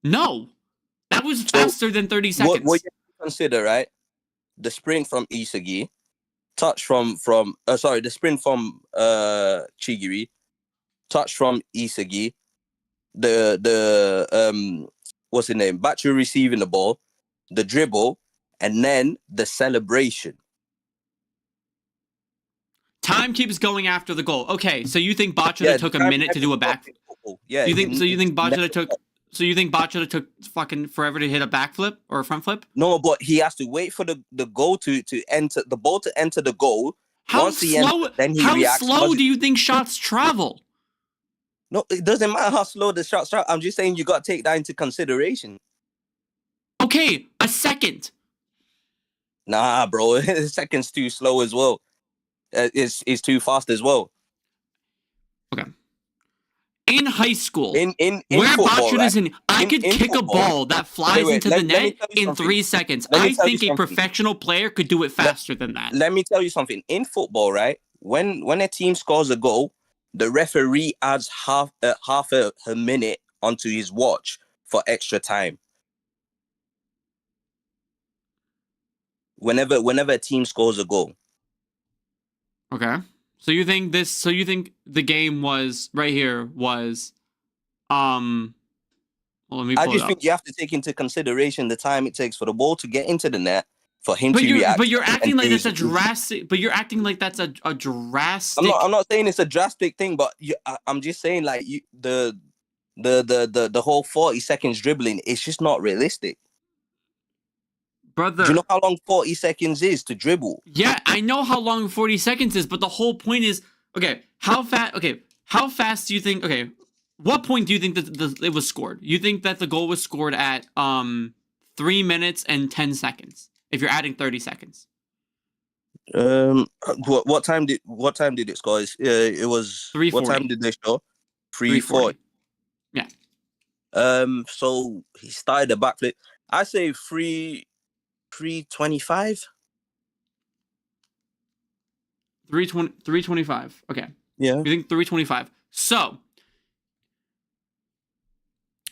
No. That was faster than 30 seconds. What you consider, right? The sprint from Isagi touch from the sprint from Chigiri, touch from Isagi, the what's his name? Bachira receiving the ball, the dribble, and then the celebration. Time keeps going after the goal. Okay, so you think Bachira took a minute to do a back? Yeah. You think Bachira took? So you think Bachira took fucking forever to hit a backflip or a front flip? No, but he has to wait for the goal to enter the ball to enter the goal. How Once he slow? enters, then he How reacts slow do you think shots travel? No, it doesn't matter how slow the shots are. I'm just saying you got to take that into consideration. Okay, a second. Nah, bro, a second's too slow as well. It's too fast as well. Okay. In high school, In where football, Bachira right? is in, I could in kick football- a ball that flies Wait, into let the me net tell you in something. 3 seconds. Let me I tell you think a something. professional player could do it faster than that. Let me tell you something. In football, right? When a team scores a goal, the referee adds half a minute onto his watch for extra time. Whenever a team scores a goal. Okay. So you think the game was right here was well, let me pull I it just up. think you have to take into consideration the time it takes for the ball to get into the net, for him to react. But you're acting and like do that's a his- drastic. But you're acting like that's a drastic. I'm not saying it's a drastic thing, but I'm just saying like the whole 40 seconds dribbling, it's just not realistic. Brother. Do you know how long 40 seconds is to dribble? Yeah, I know how long 40 seconds is, but the whole point is, okay, how fast do you think, okay, what point do you think that it was scored? You think that the goal was scored at 3 minutes and 10 seconds, if you're adding 30 seconds? What time did it score? It was 3:40. What time did they show? 3:40. Yeah. So he started the backflip. I say 3:25. 3:25. Okay. Yeah. You think 3:25. So,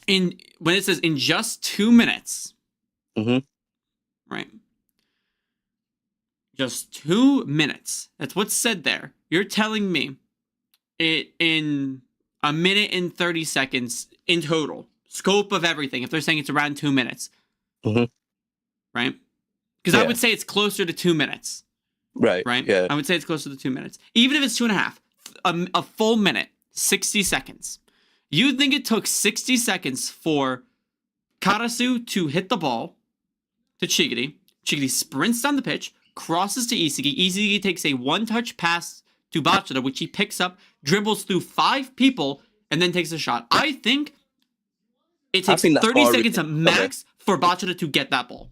when it says in just 2 minutes, Mhm. right? Just 2 minutes. That's what's said there. You're telling me it in a minute and 30 seconds in total. Scope of everything. If they're saying it's around 2 minutes. Mhm. Right? Because I Yeah. would say it's closer to 2 minutes. Right. Right? Yeah. I would say it's closer to 2 minutes. Even if it's 2.5, a full minute, 60 seconds. You think it took 60 seconds for Karasu to hit the ball to Chigiri. Chigiri sprints down the pitch, crosses to Isagi. Isagi takes a one-touch pass to Bachira, which he picks up, dribbles through 5 people, and then takes a shot. I think it takes think that's 30 more seconds realistic. max for Bachira to get that ball.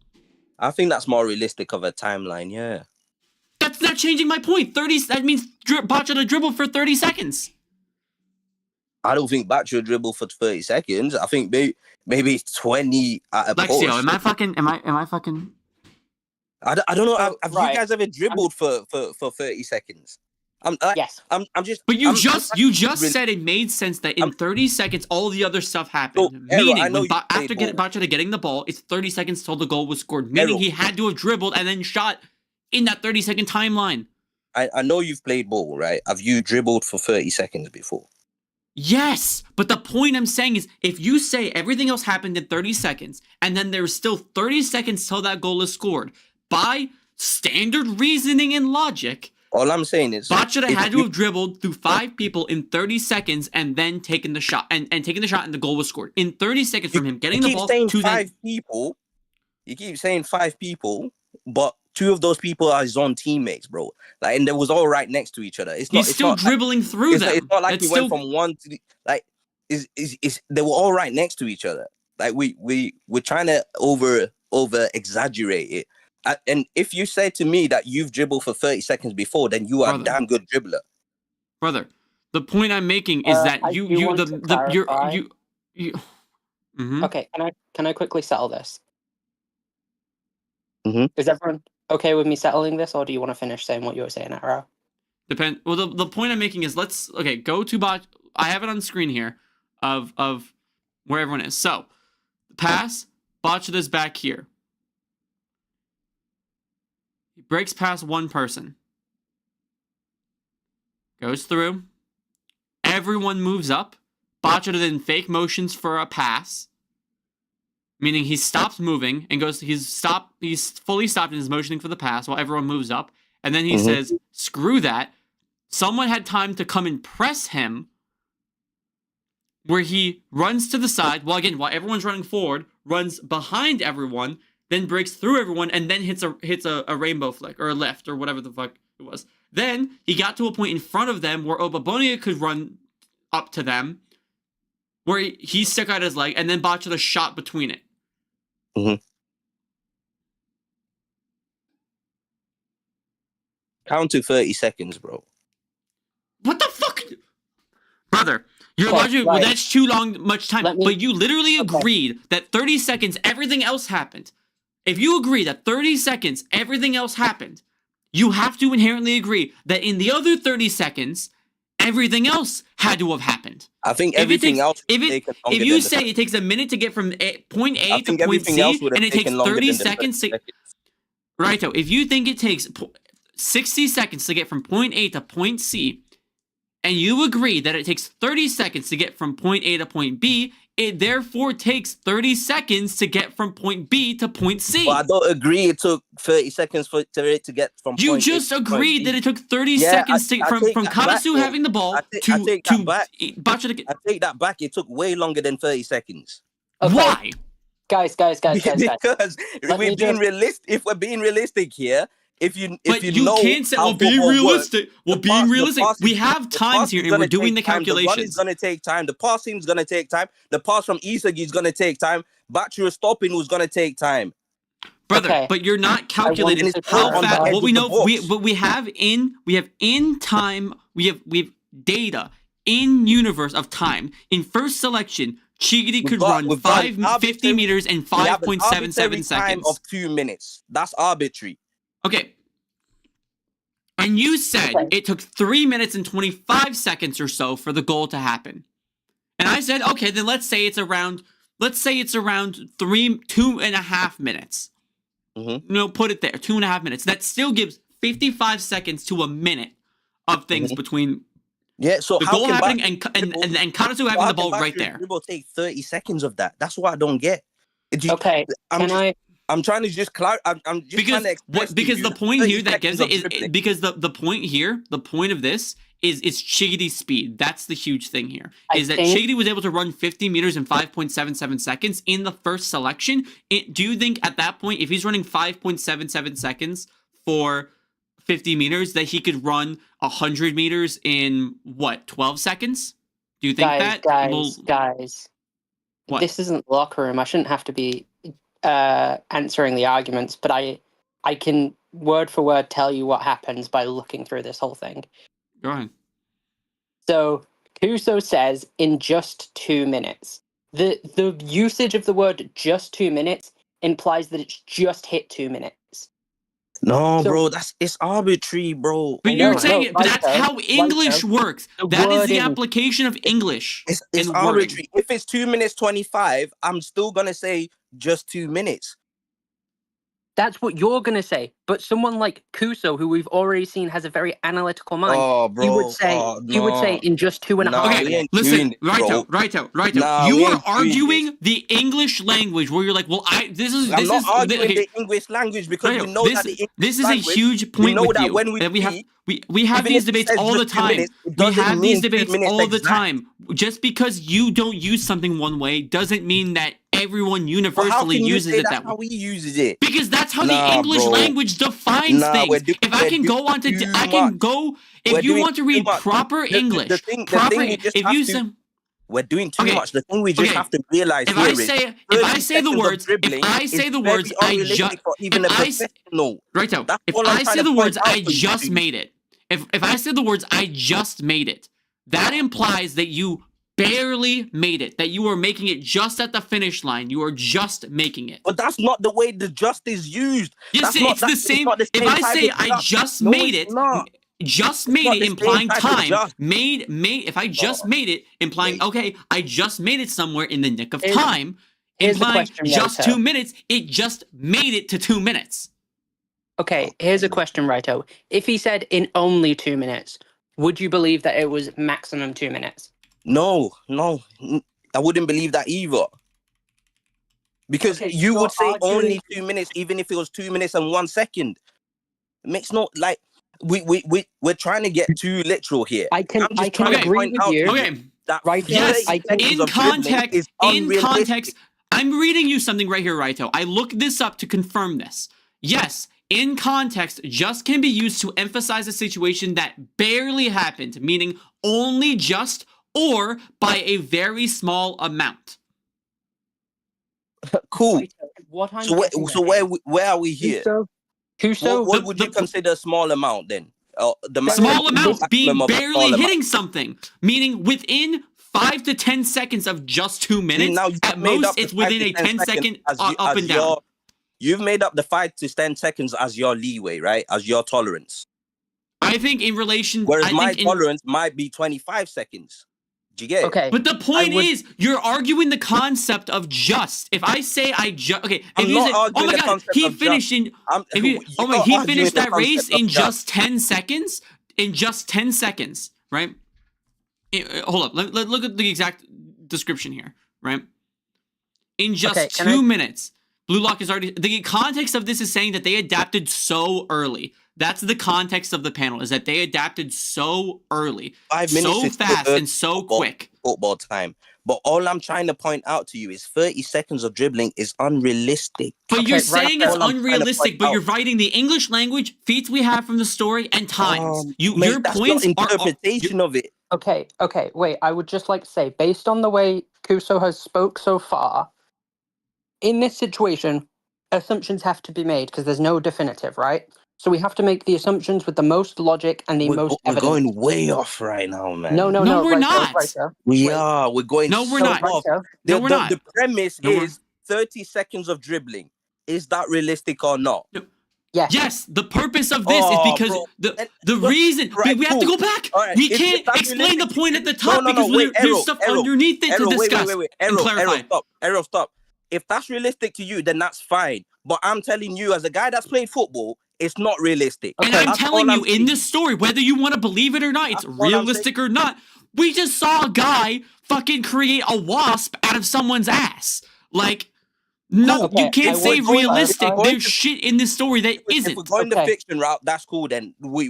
I think that's more realistic of a timeline. Yeah. That's not changing my point. That means Bachira dribbled for 30 seconds. I don't think Bachira dribble for 30 seconds. I think maybe 20 at a Lexio, push. am I fucking... I don't know. Have Right. you guys ever dribbled for 30 seconds? Yes. I'm just. But you I'm just really- said it made sense that in 30 seconds all the other stuff happened. So, Errol, Meaning, I know when you after played ball. Bachira getting the ball, it's 30 seconds till the goal was scored. Meaning Errol. he had to have dribbled and then shot in that 30-second timeline. I know you've played ball, right? Have you dribbled for 30 seconds before? Yes, but the point I'm saying is if you say everything else happened in 30 seconds and then there's still 30 seconds till that goal is scored, by standard reasoning and logic, All I'm saying is Bachira if had to you- have dribbled through 5 people in 30 seconds and then taken the shot and taken the shot and the goal was scored. In 30 seconds from him getting you the keep ball saying to then 5 people. You keep saying 5 people, but 2 of those people are his own teammates, bro. Like, and they was all right next to each other. It's he's still dribbling through it's them. It's not like It's he still, went from one to the, like. Is they were all right next to each other. Like we're trying to over exaggerate it. And if you say to me that you've dribbled for 30 seconds before, then you are Brother. a damn good dribbler. brother. The point I'm making is that I do want to clarify. Mhm. Okay, can I quickly settle this? Mhm. Is everyone okay with me settling this, or do you want to finish saying what you were saying, Arrow? Well, the point I'm making is go to bot. I have it on screen here of where everyone is. So, the pass, Bachira's back here. He breaks past one person. goes through. Everyone moves up. Bachira then fake motions for a pass, meaning he stops moving and goes. He's fully stopped and is motioning for the pass while everyone moves up. And then he says, "Screw that." Someone had time to come and press him, where he runs to the side. While everyone's running forward, runs behind everyone, then breaks through everyone, and then hits a rainbow flick or a lift or whatever the fuck it was. Then he got to a point in front of them where Obabonia could run up to them, where he stuck out his leg, and then Bachira shot between it. Count to 30 seconds, bro. What the fuck? Brother, you're logic. Well, that's too much time. But you literally agreed that 30 seconds, everything else happened. If you agree that 30 seconds, everything else happened, you have to inherently agree that in the other 30 seconds, everything else had to have happened. I think everything else. If you say it takes a minute to get from point A to point C, and it takes 30 seconds to... Raito, if you think it takes 60 seconds to get from point A to point C, and you agree that it takes 30 seconds to get from point A to point B, it therefore takes 30 seconds to get from point B to point C. Well, I don't agree it took 30 seconds for it to get from You point just A to point agreed B. that it took 30 seconds from Kanasu having the ball I take that back. Bachira. I take that back. It took way longer than 30 seconds. Okay. Why? Guys. Because if we're being realistic here, if you know can't say, how well, being football realistic. works, Well, being realistic. We have times here, and we're doing the calculations. The run is going to take time. The passing is going to take time. The pass from Isagi is going to take time. Bachira stopping was going to take time. Brother, but you're not calculating how fast. What we know, we have in time. We have data in universe of time. In first selection, Chigiri could run 50 meters in 5.77 seconds. Time of 2 minutes. That's arbitrary. Okay. And you said it took 3 minutes and 25 seconds or so for the goal to happen. And I said, okay, then let's say it's around 2.5 minutes. No, put it there, 2.5 minutes. That still gives 55 seconds to a minute of things between so the goal happening and Kanasu having the ball right there. It will take 30 seconds of that. That's what I don't get. I'm trying to just clarify. I'm just trying to express because the point here that gives it is because the point here, the point of this is Chigiri's speed. That's the huge thing here. Chigiri was able to run 50 meters in 5.77 seconds in the first selection. Do you think at that point, if he's running 5.77 seconds for 50 meters, that he could run 100 meters in 12 seconds? Do you think guys? What? This isn't locker room. I shouldn't have to be answering the arguments, but I can word for word tell you what happens by looking through this whole thing. Go ahead. So Kuso says in just 2 minutes. The usage of the word just 2 minutes implies that it's just hit 2 minutes. No, bro, it's arbitrary, bro. But you're saying but that's how English works. That is the application of English. It's arbitrary. If it's 2 minutes 25, I'm still gonna say just 2 minutes. That's what you're gonna say. But someone like Kuso, who we've already seen has a very analytical mind, he would say in just 2.5 minutes. Okay, listen, Raito. You are arguing the English language where you're like, well, I'm not arguing the English language because we know that the English this is a huge point with you. When we have these debates all the time. We have these debates all the time. Just because you don't use something one way doesn't mean that everyone universally uses it that way. How he uses it? Because that's how the English language defines things. If I can go on to, I can go. If you want to read proper English, if you say. We're doing too much. The thing we just have to realize if I say the words, I just made it. If I say the words, I just made it. That implies that you barely made it. That you are making it just at the finish line. You are just making it. But that's not the way the just is used. Yes, it's the same. If I say I just made it. Just made it implying time. If I just made it implying I just made it somewhere in the nick of time, implying just 2 minutes, it just made it to 2 minutes. Okay, here's a question, Raito. If he said in only 2 minutes, would you believe that it was maximum 2 minutes? No, I wouldn't believe that either. Because Okay, you so would say arguing- only 2 minutes, even if it was 2 minutes and 1 second. It makes no like we're trying to get too literal here. I can I'm just trying agree to point with out you. to Okay. that Right, 30 yes, seconds in of dribbling context, is unrealistic. I'm reading you something right here, Raito. I looked this up to confirm this. Yes, in context, just can be used to emphasize a situation that barely happened, meaning only just or by a very small amount. Cool. Right, what I'm So getting at where are we here? Kuso, What would you consider a small amount then? The Small amount maximum being of a barely small amount. hitting something, meaning within 5 to 10 seconds of just 2 minutes. now you've At made most, up the it's within 5 a to 10 10 second seconds up and down. You've made up the 5 to 10 seconds as your leeway, right? As your tolerance. I think in relation, Whereas I my think in, tolerance might be 25 seconds. Do you get it? okay. but the point would- is, you're arguing the concept of just. If I say I just, okay, if I'm you not say, oh arguing my the god, concept he of just. finished in, if you, oh my, you're he arguing finished the that race concept of in just. just 10 seconds. In just 10 seconds, right? Hold up, let look at the exact description here, right? In just Okay, 2 minutes, Blue Lock is already. The context of this is saying that they adapted so early. That's the context of the panel, is that they adapted so early, 5 minutes so is still fast, early and so football- quick. Football time. But all I'm trying to point out to you is 30 seconds of dribbling is unrealistic. But Okay, you're right, saying that's it's all I'm trying to unrealistic, point but out. you're writing the English language, feats we have from the story, and times. Mate, Your that's points your are. interpretation of it. Okay, wait, I would just like to say, based on the way Kuso has spoke so far, in this situation, assumptions have to be made because there's no definitive, right? So we have to make the assumptions with the most logic and the most We're evidence. going way off right now, man. No, we're Raito, not. Raito. We Wait. are. We're going No, we're so not. off. Raito, No, we're not. The premise No, we're- is 30 seconds of dribbling. Is that realistic or not? yes. Yes, the purpose of this is Oh, because bro. the reason right, we have to cool. go back. All right, We if can't that's explain the realistic- point at the top No, because wait, there's Arrow, stuff Arrow, underneath it Arrow, to discuss wait. and clarify. Arrow, stop. If that's realistic to you, then that's fine. But I'm telling you, as a guy that's played football, it's not realistic. And Okay. I'm That's telling all you, I'm in saying. this story, whether you want to believe it or not, it's That's all I'm realistic or not. We just saw a guy fucking create a wasp out of someone's ass. Like, no, Okay, you can't I say would- realistic. if we're There's going shit in this story that If we're isn't. going the Okay. fiction route, that's cool. Then we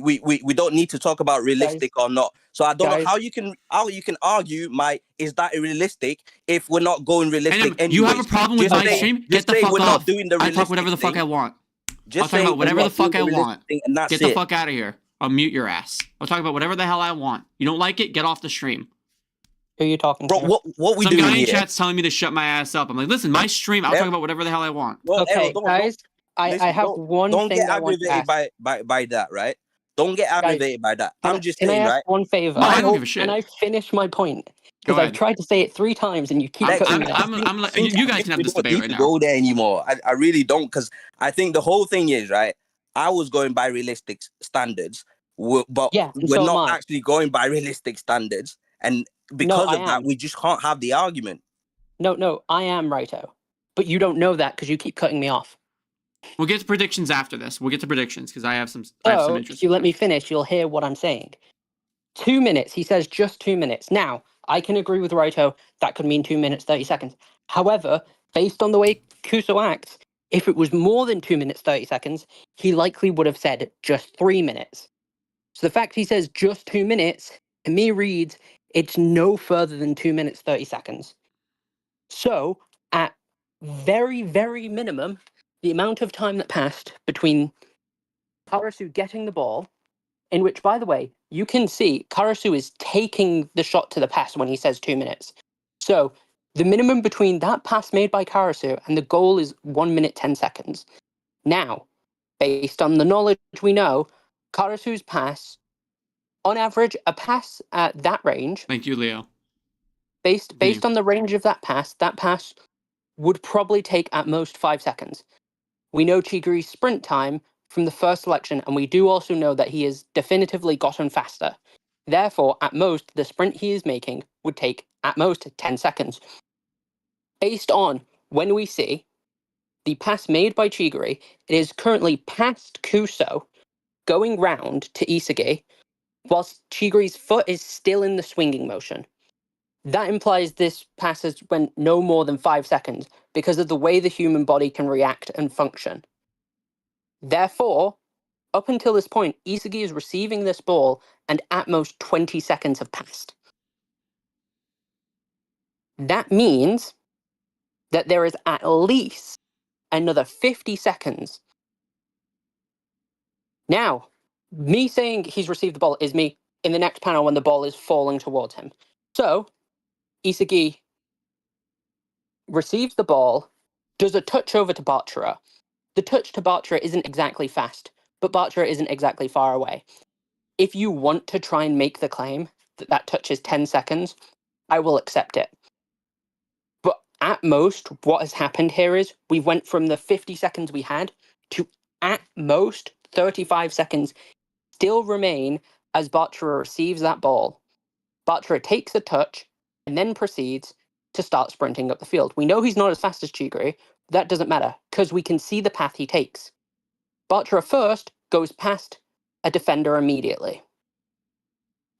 don't need to talk about realistic or not. So I don't know Guys. how you can argue is that realistic if we're not going realistic. And you have a anyways. problem with Just my say- stream? just Get the say fuck we're off. not doing the I talk realistic whatever the fuck thing. I want. Just I'll talk say about we're whatever not the fuck doing I realistic want. thing, and that's Get the it. fuck out of here. I'll mute your ass. I'll talk about whatever the hell I want. You don't like it? Get off the stream. Who are you talking Bro, to? what we Some doing guy in here? chat's telling me to shut my ass up. I'm like, listen, my stream, I'll Yeah. talk about whatever the hell I want. Well, Okay, Errol, don't- guys, I listen, have don't- one Don't thing get I want to aggravated ask. by that, right? Don't get aggravated by that. I'm just Can I saying, ask right? one favor? No, I don't give a shit. Can I finish my point? Go Because I've ahead. tried to say it 3 times and you keep I'm- cutting I'm- me off. you guys can have we this don't debate need right to now. go there anymore. I really don't, because I think the whole thing is right. I was going by realistic standards, but Yeah, and we're so am not I. actually going by realistic standards, and because I of that, am. we just can't have the argument. No, I am Raito. But you don't know that because you keep cutting me off. We'll get to predictions after this. We'll get to predictions because I have some So, interest. if you let me finish, you'll hear what I'm saying. 2 minutes. He says just 2 minutes. Now, I can agree with Raito. That could mean 2 minutes, 30 seconds. However, based on the way Kuso acts, if it was more than 2 minutes, 30 seconds, he likely would have said just 3 minutes. So the fact he says just 2 minutes, to me reads, it's no further than 2 minutes, 30 seconds. So, at very, very minimum, the amount of time that passed between Karasu getting the ball, in which, by the way, you can see Karasu is taking the shot to the pass when he says 2 minutes. So, the minimum between that pass made by Karasu and the goal is 1 minute, 10 seconds. Now, based on the knowledge we know, Karasu's pass, on average, a pass at that range, Thank you, Leo. based Continue. on the range of that pass would probably take at most 5 seconds. We know Chiguru's sprint time from the first selection, and we do also know that he has definitively gotten faster. Therefore, at most, the sprint he is making would take at most 10 seconds. Based on when we see the pass made by Chiguru, it is currently past Kuso, going round to Isagi, whilst Chiguri's foot is still in the swinging motion. That implies this passes went no more than 5 seconds because of the way the human body can react and function. Therefore, up until this point, Isagi is receiving this ball and at most 20 seconds have passed. That means that there is at least another 50 seconds. Now, me saying he's received the ball is me in the next panel when the ball is falling towards him. So, Isagi receives the ball, does a touch over to Bachira. The touch to Bachira isn't exactly fast, but Bachira isn't exactly far away. If you want to try and make the claim that that touch is 10 seconds, I will accept it. But at most, what has happened here is we went from the 50 seconds we had to at most 35 seconds still remain as Bachira receives that ball. Bachira takes the touch and then proceeds to start sprinting up the field. We know he's not as fast as Chiguri. That doesn't matter because we can see the path he takes. Bachira first goes past a defender immediately.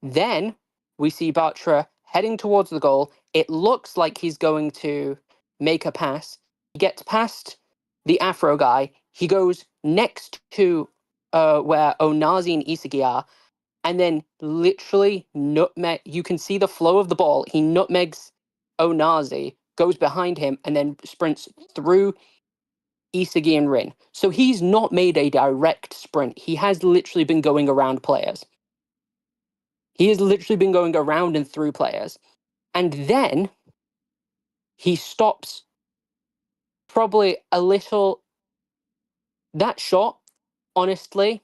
Then we see Bachira heading towards the goal. It looks like he's going to make a pass. He gets past the Afro guy. He goes next to where Onazi and Isagi are, and then literally nutmeg. You can see the flow of the ball. He nutmegs Onazi, goes behind him, and then sprints through Isagi and Rin. So he's not made a direct sprint. He has literally been going around players. He has literally been going around and through players. And then he stops probably a little. That shot, honestly,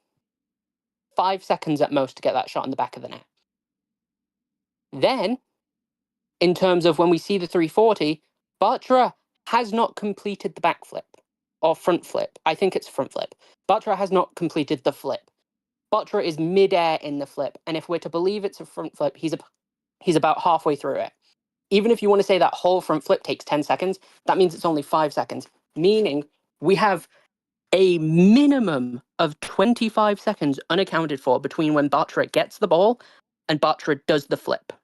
5 seconds at most to get that shot in the back of the net. Then, in terms of when we see the 340, Bachira has not completed the backflip or front flip. I think it's front flip. Bachira has not completed the flip. Bachira is mid-air in the flip, and if we're to believe it's a front flip, he's about halfway through it. Even if you want to say that whole front flip takes 10 seconds, that means it's only 5 seconds, meaning we have a minimum of 25 seconds unaccounted for between when Bachira gets the ball and Bachira does the flip.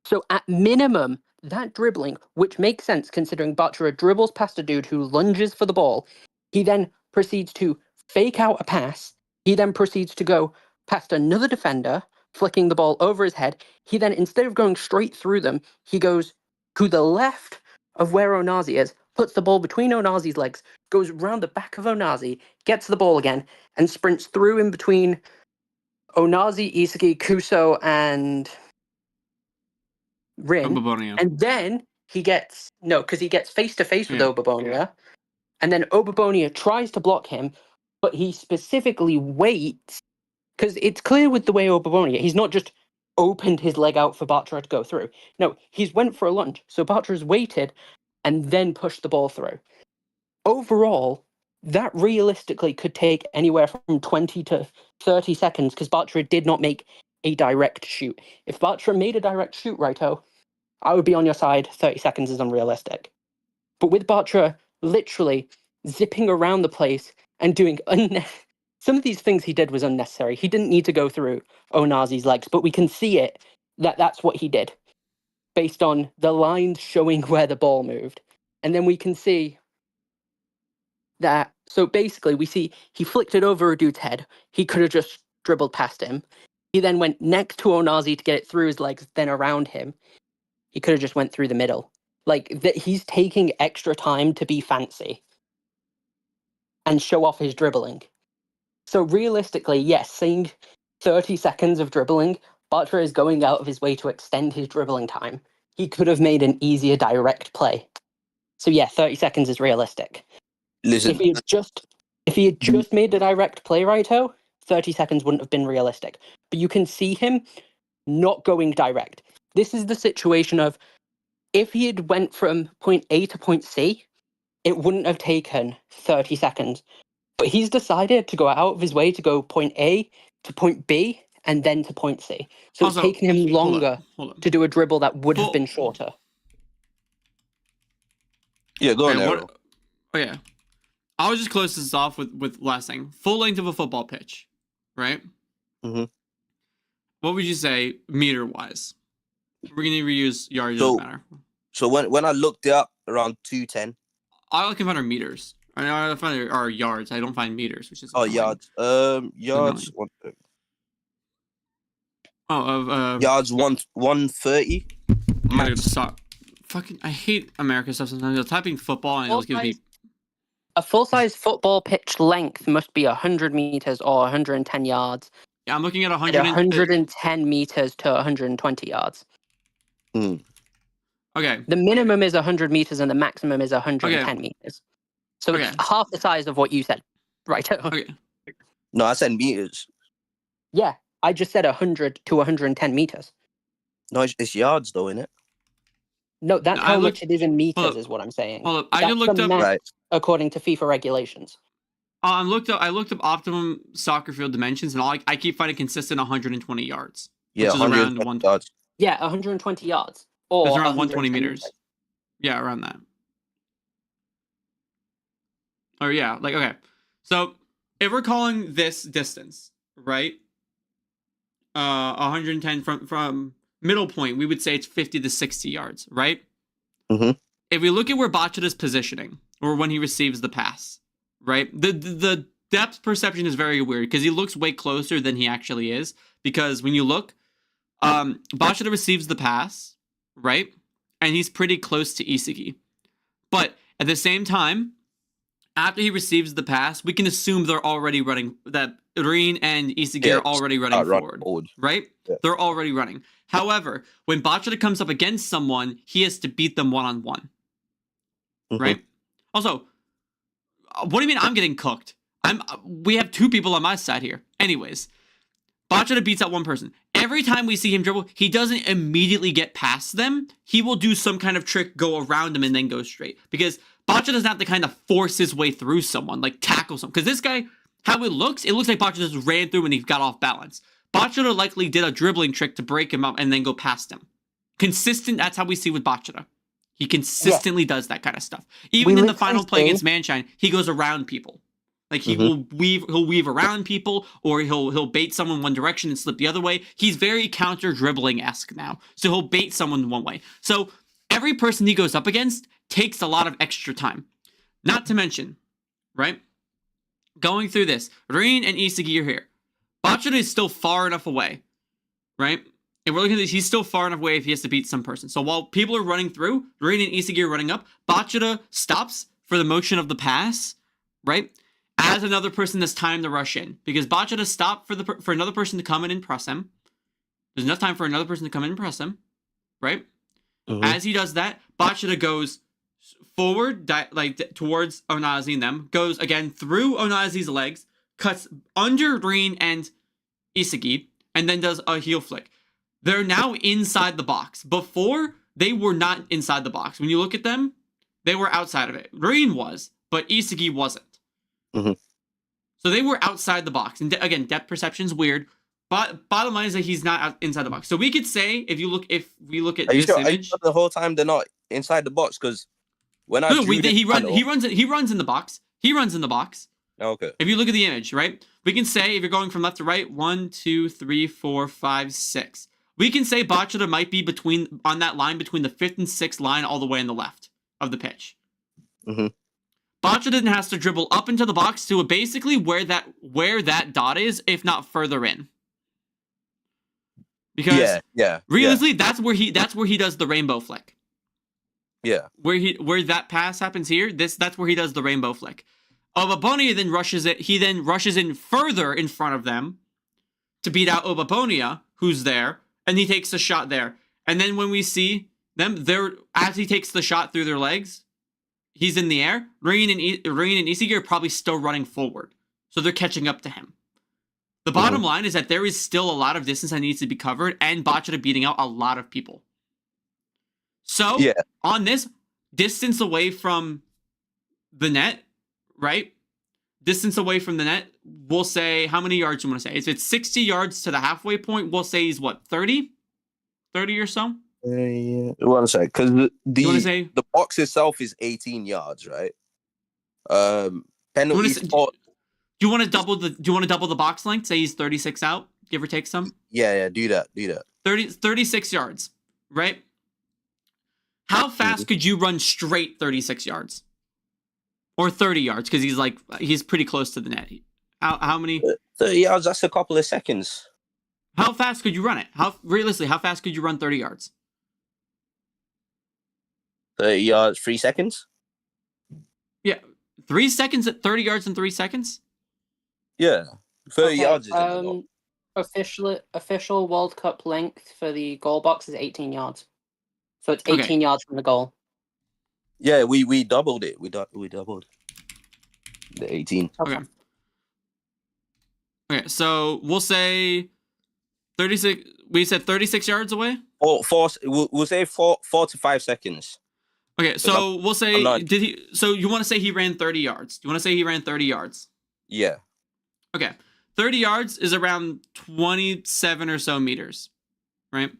So at minimum, that dribbling, which makes sense considering Bachira dribbles past a dude who lunges for the ball, he then proceeds to fake out a pass, he then proceeds to go past another defender, flicking the ball over his head. He then, instead of going straight through them, he goes to the left of where Onazi is, puts the ball between Onazi's legs, goes round the back of Onazi, gets the ball again, and sprints through in between Onazi, Isagi, Kuso, and Rin. Obabonia. And then he gets face to face with Obabonia, and then Obabonia tries to block him, but he specifically waits because it's clear with the way Obabonia, he's not just opened his leg out for Bachira to go through. No, he's went for a lunge. So Bachira's waited and then pushed the ball through. Overall, that realistically could take anywhere from 20 to 30 seconds because Bachira did not make a direct shoot. If Bachira made a direct shoot, Raito, I would be on your side. 30 seconds is unrealistic. But with Bachira literally zipping around the place and doing some of these things he did was unnecessary. He didn't need to go through Onazi's legs, but we can see it that that's what he did based on the lines showing where the ball moved. And then we can see that, so basically we see he flicked it over a dude's head. He could have just dribbled past him. He then went next to Onazi to get it through his legs, then around him. He could have just went through the middle. Like, that he's taking extra time to be fancy and show off his dribbling. So realistically, yes, saying 30 seconds of dribbling, Bachira is going out of his way to extend his dribbling time. He could have made an easier direct play. So yeah, 30 seconds is realistic. Listen, If he had just made the direct play, Raito, 30 seconds wouldn't have been realistic. But you can see him not going direct. This is the situation of, if he had went from point A to point C, it wouldn't have taken 30 seconds. But he's decided to go out of his way to go point A to point B and then to point C. So Also, it's taken him longer hold on. to do a dribble that would have been shorter. yeah, go on, Okay, Arrow. Oh yeah, I'll just close this off with last thing. Full length of a football pitch, right? Mhm. What would you say meter-wise? We're going to reuse yards, So- doesn't matter. So when I looked it up, around 210. All I can find are meters. I find are yards. I don't find meters, which is Oh, annoying. yards. Yards. Yards 130. I gotta stop. Fucking, I hate America stuff sometimes. You're typing football and it'll give me. A full-size football pitch length must be 100 meters or 110 yards. Yeah, I'm looking at And 110 meters to 120 yards. Okay. The minimum is 100 meters and the maximum is 110 meters. So it's half the size of what you said, right? Okay. No, I said meters. Yeah, I just said 100 to 110 meters. No, it's yards though, innit? No, that's I how looked- much it is in meters, hold up, is what I'm saying. Hold up. I That's just looked the up. max Right. according to FIFA regulations. I looked up optimum soccer field dimensions, and I keep finding consistent 120 yards. Yeah, Which is around 120 yards. Yeah, 120 yards. Or It's around 120 110 meters. Yeah, around that. Or yeah, like okay. So if we're calling this distance, right? 110 from middle point, we would say it's 50 to 60 yards, right? Mhm. If we look at where Bachira's positioning, or when he receives the pass, right? The depth perception is very weird because he looks way closer than he actually is. Because when you look, Bachira receives the pass, right? And he's pretty close to Isagi. But at the same time, after he receives the pass, we can assume they're already running, that Rin and Isagi are already running forward, right? Yeah. They're already running. However, when Bachira comes up against someone, he has to beat them one-on-one, right? Also, what do you mean I'm getting cooked? We have two people on my side here. Anyways, Bachira beats out one person. Every time we see him dribble, he doesn't immediately get past them. He will do some kind of trick, go around them, and then go straight. Because Bachira doesn't have to kind of force his way through someone, like tackle someone. Because this guy, how it looks like Bachira just ran through and he got off balance. Bachira likely did a dribbling trick to break him up and then go past him. Consistent, that's how we see with Bachira. He consistently does that kind of stuff. Even in the final play against Manshine, he goes around people. Like he'll weave around people, or he'll bait someone one direction and slip the other way. He's very counter dribbling-esque now. So he'll bait someone one way. So every person he goes up against takes a lot of extra time. Not to mention, right? Going through this, Rin and Isagi are here. Bachira is still far enough away, right? If we're looking at this, he's still far enough away if he has to beat some person. So while people are running through, Rin and Isagi are running up, Bachira stops for the motion of the pass, right? As another person has time to rush in. Because Bachira stopped for another person to come in and press him. There's enough time for another person to come in and press him, right? As he does that, Bachira goes forward, towards Onazi and them, goes again through Onazi's legs, cuts under Rin and Isagi, and then does a heel flick. They're now inside the box. Before, they were not inside the box. When you look at them, they were outside of it. Rin was, but Isagi wasn't. So they were outside the box. And again, depth perception's weird. But bottom line is that he's not inside the box. So we could say, if we look at this image, the whole time they're not inside the box, because when he runs in the box. He runs in the box. Okay. If you look at the image, right? We can say, if you're going from left to right, 1, 2, 3, 4, 5, 6. We can say Bachira might be on that line between the 5th and 6th line all the way on the left of the pitch. Bachira has to dribble up into the box to basically where that dot is, if not further in. Because realistically, that's where he does the rainbow flick. Yeah. Where that pass happens here, that's where he does the rainbow flick. Obabonia then rushes it. He then rushes in further in front of them to beat out Obabonia, who's there, and he takes a shot there. And then when we see them, as he takes the shot through their legs, he's in the air. Rin and Isagi are probably still running forward, so they're catching up to him. The bottom line is that there is still a lot of distance that needs to be covered, and Bachira beating out a lot of people. So, on this, distance away from the net, right? Distance away from the net, we'll say, how many yards do you want to say? If it's 60 yards to the halfway point, we'll say he's what, 30? 30 or so? One sec, because the box itself is 18 yards, right? Penalty spot. Do you want to double the box length? Say he's 36 out. give or take some. Yeah, do that. 36 yards, right? How fast could you run straight 36 yards? Or 30 yards, because he's pretty close to the net. How many? 30 yards, that's a couple of seconds. How fast could you run it? Realistically, how fast could you run 30 yards? 30 yards, 3 seconds? Yeah. 3 seconds at 30 yards in 3 seconds? Yeah. 30 yards is a lot. Official World Cup length for the goal box is 18 yards. So it's 18 yards from the goal. Yeah, we doubled it. We doubled the 18. Okay. Okay, so we'll say 36. We said 36 yards away. We'll say 4 to 5 seconds. Okay, so we'll say So you want to say he ran 30 yards? Do you want to say he ran 30 yards? Yeah. Okay, 30 yards is around 27 or so meters, right?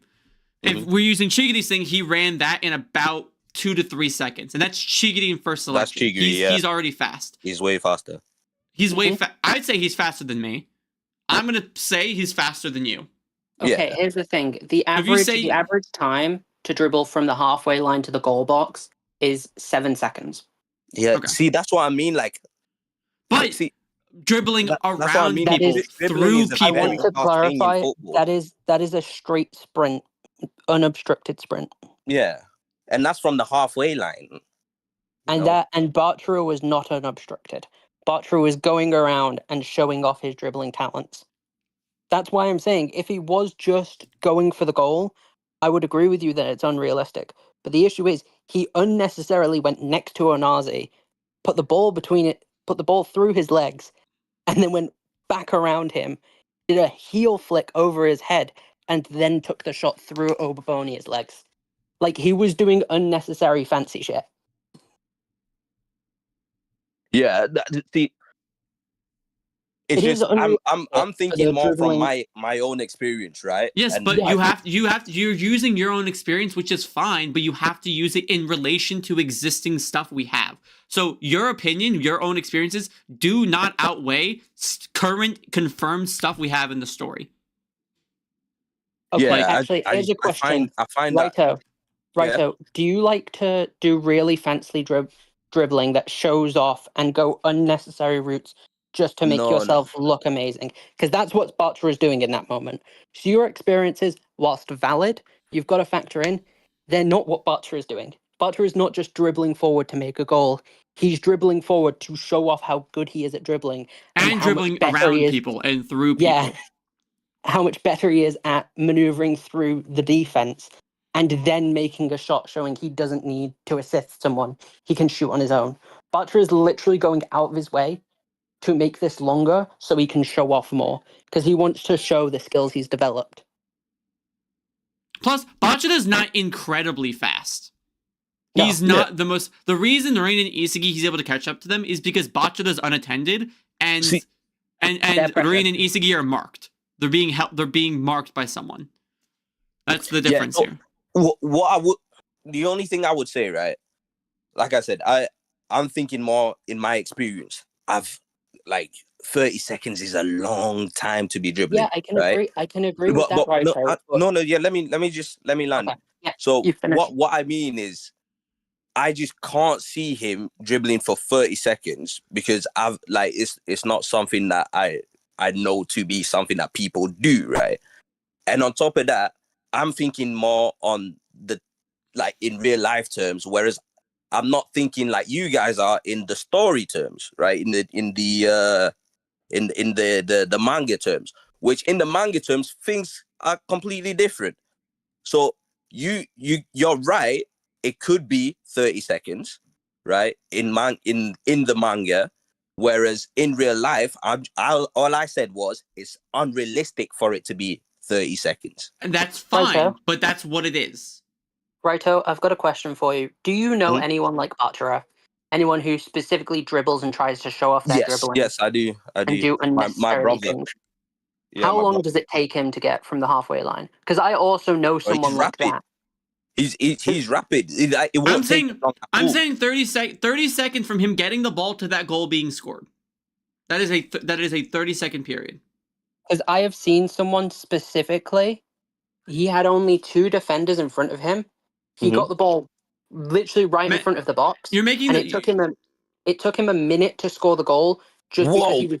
If we're using Chigity's thing, he ran that in about 2 to 3 seconds, and that's Chigity in first selection. That's Chigity, He's already fast. He's way faster. He's way fast. I'd say he's faster than me. I'm gonna say he's faster than you. Okay, here's the thing: the average time to dribble from the halfway line to the goal box is 7 seconds. Yeah, see, that's what I mean. Like, but dribbling around people, through people. I want to clarify that is a straight sprint, unobstructed sprint. Yeah, and that's from the halfway line. And Bachira was not unobstructed. Bachira was going around and showing off his dribbling talents. That's why I'm saying if he was just going for the goal, I would agree with you that it's unrealistic. But the issue is he unnecessarily went next to Onazi, put the ball through his legs, and then went back around him, did a heel flick over his head, and then took the shot through Obabonia's legs. Like, he was doing unnecessary fancy shit. Yeah, it's just I'm thinking more from my own experience, right? Yes, but you're using your own experience, which is fine, but you have to use it in relation to existing stuff we have. So your opinion, your own experiences, do not outweigh current confirmed stuff we have in the story. Okay, actually, here's a question. I find Raito, do you like to do really fancy dribbling that shows off and go unnecessary routes just to make yourself look amazing? Because that's what Bachira is doing in that moment. So your experiences, whilst valid, you've got to factor in, they're not what Bachira is doing. Bachira is not just dribbling forward to make a goal. He's dribbling forward to show off how good he is at dribbling. And dribbling around people and through people. Yeah. How much better he is at maneuvering through the defense and then making a shot showing he doesn't need to assist someone. He can shoot on his own. Bachira is literally going out of his way to make this longer so he can show off more because he wants to show the skills he's developed. Plus, Bachira is not incredibly fast. He's not the most. The reason Reo and Isagi he's able to catch up to them is because Bachira is unattended and Reo and Isagi are marked. They're being marked by someone. That's the difference here. The only thing I would say, right? Like I said, I'm thinking more in my experience. 30 seconds is a long time to be dribbling. Yeah, I can agree. I can agree with that. Let me land. Okay. Yeah, so what I mean is, I just can't see him dribbling for 30 seconds because it's not something that I know to be something that people do, right? And on top of that, I'm thinking more on the in real life terms, whereas I'm not thinking like you guys are in the story terms, right? In the manga terms, which in the manga terms things are completely different. So you're right. It could be 30 seconds, right? In the manga, whereas in real life, all I said was it's unrealistic for it to be 30 seconds. And that's fine, but that's what it is. Raito, I've got a question for you. Do you know anyone like Bachira? Anyone who specifically dribbles and tries to show off their dribbling? Yes, I do. And do unnecessary my brother. things? Yeah, How long does it take him to get from the halfway line? Because I also know someone like that. He's rapid. I'm saying 30 seconds from him getting the ball to that goal being scored. That is a 30-second period. Because I have seen someone specifically, he had only 2 defenders in front of him. He got the ball literally right in front of the box. You're making and it took him a minute to score the goal just because he was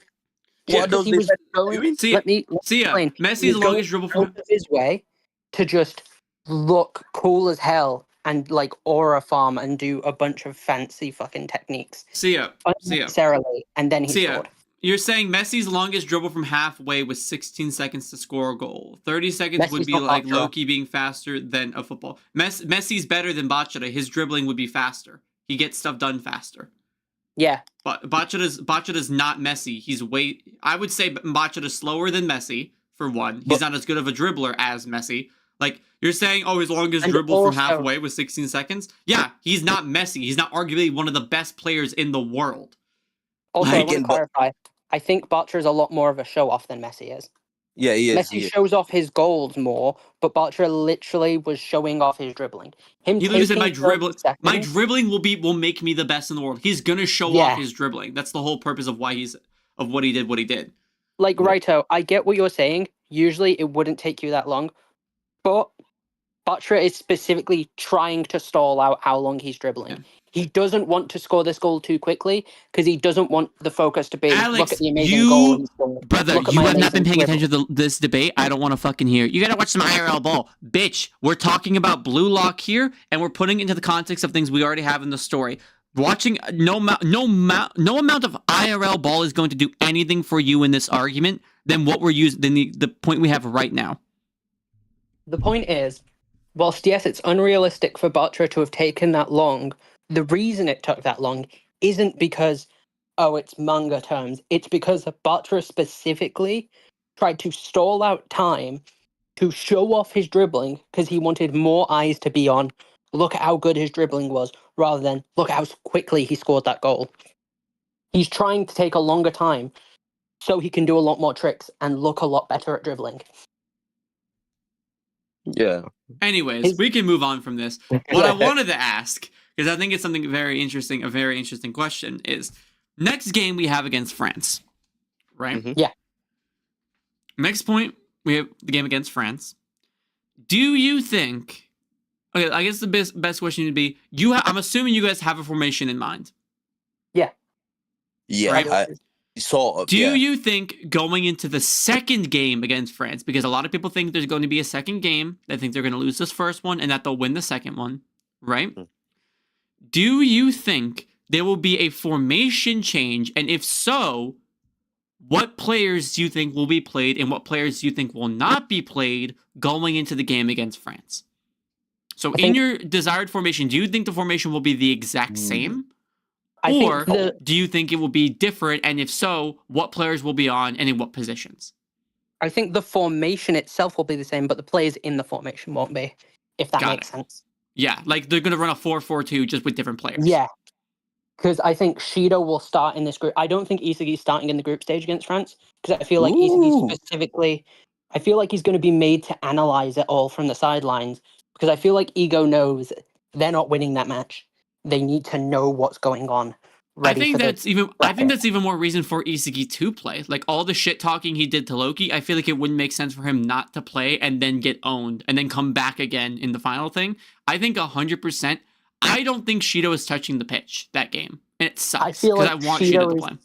What he was going. See, Let me explain. Messi's longest dribble from out of his way to just look cool as hell and like aura farm and do a bunch of fancy fucking techniques unnecessarily, and then he scored. You're saying Messi's longest dribble from halfway was 16 seconds to score a goal. 30 seconds would be like Loki being faster than a football. Messi's better than Bachira. His dribbling would be faster. He gets stuff done faster. Yeah. But Bachira's not Messi. I would say Bachira's slower than Messi, for one. He's not as good of a dribbler as Messi. Like, you're saying, his longest dribble from halfway was 16 seconds? Yeah, he's not Messi. He's not arguably one of the best players in the world. Also, I want to clarify. I think Bachira is a lot more of a show-off than Messi is. Yeah, he is. Messi shows off his goals more, but Bachira literally was showing off his dribbling. He literally said, my dribbling will make me the best in the world. He's gonna show off his dribbling. That's the whole purpose of what he did. Like, Raito, I get what you're saying. Usually it wouldn't take you that long, but Bachira is specifically trying to stall out how long he's dribbling. Yeah. He doesn't want to score this goal too quickly because he doesn't want the focus to be, Alex, look at the amazing goal. Brother, you have not been paying attention to this debate. I don't want to fucking hear. You gotta watch some IRL ball. Bitch, we're talking about Blue Lock here, and we're putting it into the context of things we already have in the story. Watching no amount of IRL ball is going to do anything for you in this argument than what we're using, than the point we have right now. The point is, whilst yes, it's unrealistic for Bachira to have taken that long, the reason it took that long isn't because, it's manga terms. It's because Bachira specifically tried to stall out time to show off his dribbling because he wanted more eyes to be on. Look at how good his dribbling was, rather than look at how quickly he scored that goal. He's trying to take a longer time so he can do a lot more tricks and look a lot better at dribbling. Yeah. Anyways, we can move on from this. What I wanted to ask, because I think it's something very interesting, a very interesting question, is next game we have against France, right? Mm-hmm. Yeah. Next point, we have the game against France. Do you think... Okay, I guess the best question would be, I'm assuming you guys have a formation in mind. Yeah. Yeah, right? Sort of. Do you think going into the second game against France, because a lot of people think there's going to be a second game, they think they're going to lose this first one and that they'll win the second one, right? Mm-hmm. Do you think there will be a formation change? And if so, what players do you think will be played and what players do you think will not be played going into the game against France? So in your desired formation, do you think the formation will be the exact same? Or do you think it will be different? And if so, what players will be on and in what positions? I think the formation itself will be the same, but the players in the formation won't be, if that makes sense. Yeah, like they're going to run a 4-4-2 just with different players. Yeah, because I think Shido will start in this group. I don't think Isagi's starting in the group stage against France, because I feel like Isagi specifically, I feel like he's going to be made to analyze it all from the sidelines, because I feel like Ego knows they're not winning that match. They need to know what's going on. I think that's even more reason for Isagi to play. Like all the shit talking he did to Loki, I feel like it wouldn't make sense for him not to play and then get owned and then come back again in the final thing. I think 100%. I don't think Shido is touching the pitch that game, and it sucks because I want Shido to play.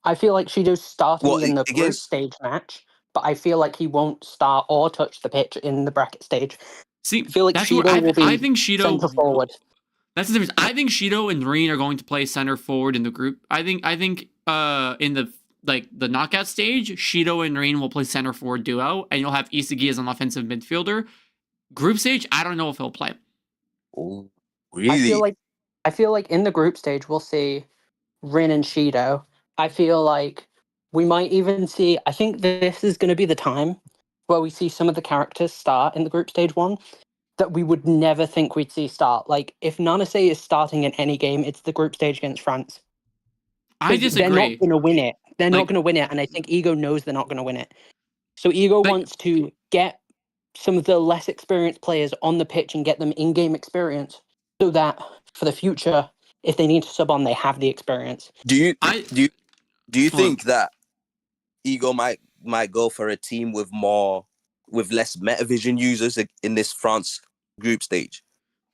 I feel like Shido's starting in the group stage match, but I feel like he won't start or touch the pitch in the bracket stage. See, I feel like Shido will be I think Shido center forward. That's the difference. I think Shido and Reen are going to play center forward in the group. I think in the knockout stage, Shido and Reen will play center forward duo, and you'll have Isagi as an offensive midfielder. Group stage, I don't know if he'll play. Oh, really? I feel like in the group stage we'll see Rin and Shido. I feel like we might even see. I think this is going to be the time where we see some of the characters start in the group stage one that we would never think we'd see start. Like, if Nanase is starting in any game, it's the group stage against France. I disagree. They're not going to win it. They're not going to win it, and I think Ego knows they're not going to win it. So Ego wants to get some of the less experienced players on the pitch and get them in-game experience so that for the future, if they need to sub on, they have the experience. Do you think that Ego might might go for a team with less metavision users in this France group stage.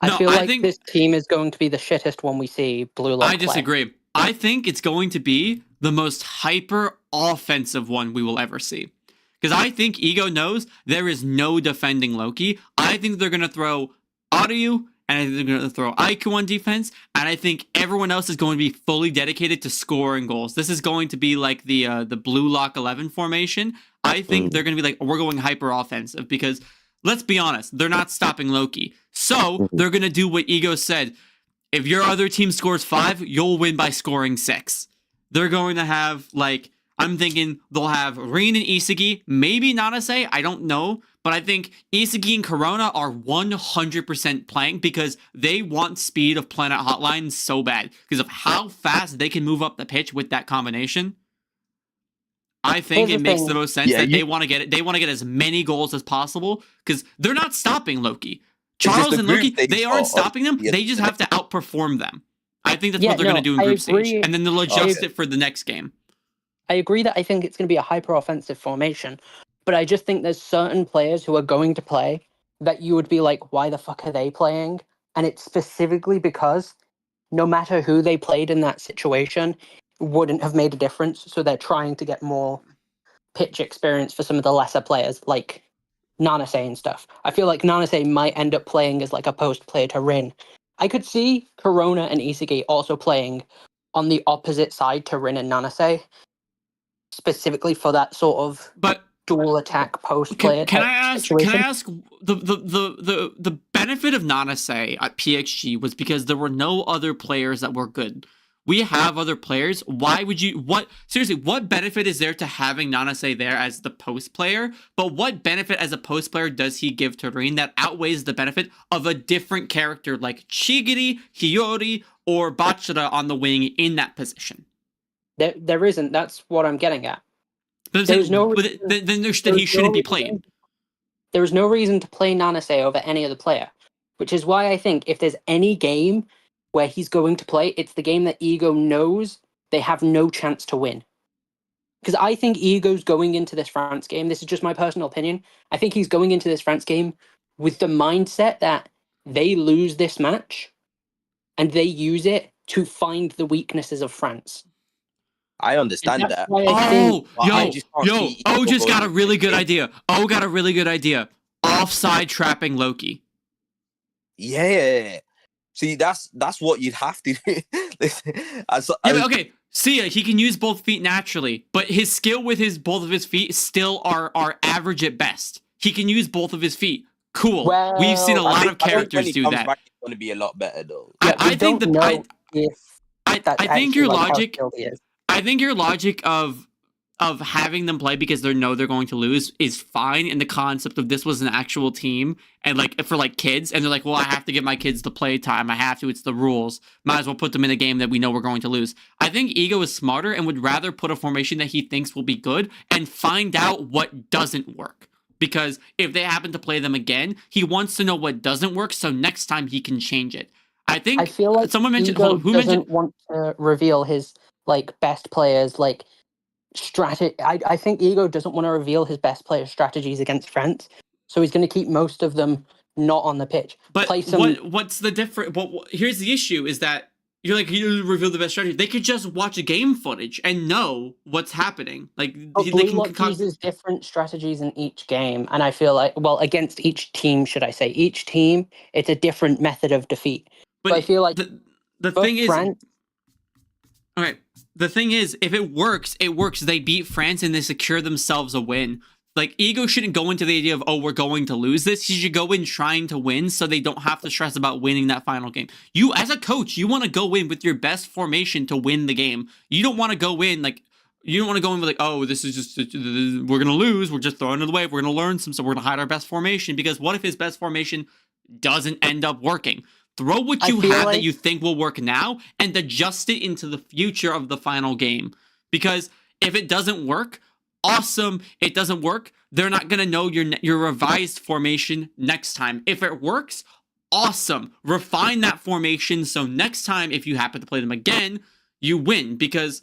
I feel like this team is going to be the shittest one we see BLUELOCK I disagree. I think it's going to be the most hyper offensive one we will ever see. Because I think Ego knows there is no defending Loki. I think they're going to throw Aryu, and I think they're going to throw Aiku on defense, and I think everyone else is going to be fully dedicated to scoring goals. This is going to be like the BLUELOCK 11 formation. I think they're going to be like, we're going hyper offensive because, let's be honest, they're not stopping Loki. So they're going to do what Ego said. If your other team scores 5, you'll win by scoring 6. They're going to have, like, I'm thinking they'll have Rin and Isagi, maybe Nanase, I don't know. But I think Isagi and Corona are 100% playing because they want speed of Planet Hotline so bad. Because of how fast they can move up the pitch with that combination. I think it makes the most sense that they want to get it. They want to get as many goals as possible because they're not stopping Loki. Charles and Loki, they aren't stopping them. They just have to outperform them. I think that's what they're going to do in group stage. And then they'll adjust it for the next game. I agree that I think it's going to be a hyper-offensive formation, but I just think there's certain players who are going to play that you would be like, why the fuck are they playing? And it's specifically because no matter who they played in that situation, wouldn't have made a difference. So they're trying to get more pitch experience for some of the lesser players, like Nanase and stuff. I feel like Nanase might end up playing as like a post player to Rin. I could see Corona and Isagi also playing on the opposite side to Rin and Nanase, specifically for that sort of dual attack post player. Can I ask the benefit of Nanase at PXG was because there were no other players that were good. We have other players. Why would you what benefit is there to having Nanase there as the post player? But what benefit as a post player does he give to Rin that outweighs the benefit of a different character like Chigiri, Hiyori, or Bachira on the wing in that position? There isn't. That's what I'm getting at. Then he shouldn't be played. There is no reason to play Nanase over any other player, which is why I think if there's any game where he's going to play, it's the game that Ego knows they have no chance to win. Because I think Ego's going into this France game, this is just my personal opinion, I think he's going into this France game with the mindset that they lose this match and they use it to find the weaknesses of France. I understand that. Just got a really good idea. Got a really good idea. Offside trapping Loki. Yeah. See, that's what you'd have to do. Okay. See, he can use both feet naturally, but his skill with both of his feet still are average at best. He can use both of his feet. Cool. Well, we've seen a lot of characters do that. It's going to be a lot better, though. I think your logic. I think your logic of having them play because they know they're going to lose is fine in the concept of this was an actual team and like for like kids and they're like, well, I have to give my kids the play time. I have to. It's the rules. Might as well put them in a game that we know we're going to lose. I think Ego is smarter and would rather put a formation that he thinks will be good and find out what doesn't work. Because if they happen to play them again, he wants to know what doesn't work so next time he can change it. I feel like someone mentioned Ego doesn't want to reveal his like best players like strategy. I think Ego doesn't want to reveal his best player strategies against France, so he's going to keep most of them not on the pitch. But what's the difference? Here's the issue: is that you reveal the best strategy. They could just watch a game footage and know what's happening. Like they can uses different strategies in each game, and I feel like against each team, should I say? Each team, it's a different method of defeat. But I feel like the thing is. All right. The thing is, if it works, it works. They beat France and they secure themselves a win. Like, Ego shouldn't go into the idea of, we're going to lose this. He should go in trying to win so they don't have to stress about winning that final game. You, as a coach, you want to go in with your best formation to win the game. You don't want to go in, with, this is just, we're going to lose. We're just throwing it away. We're going to learn some stuff. We're going to hide our best formation. Because what if his best formation doesn't end up working? Throw what you have that you think will work now and adjust it into the future of the final game. Because if it doesn't work, awesome. It doesn't work, they're not going to know your revised formation next time. If it works, awesome. Refine that formation so next time, if you happen to play them again, you win. Because,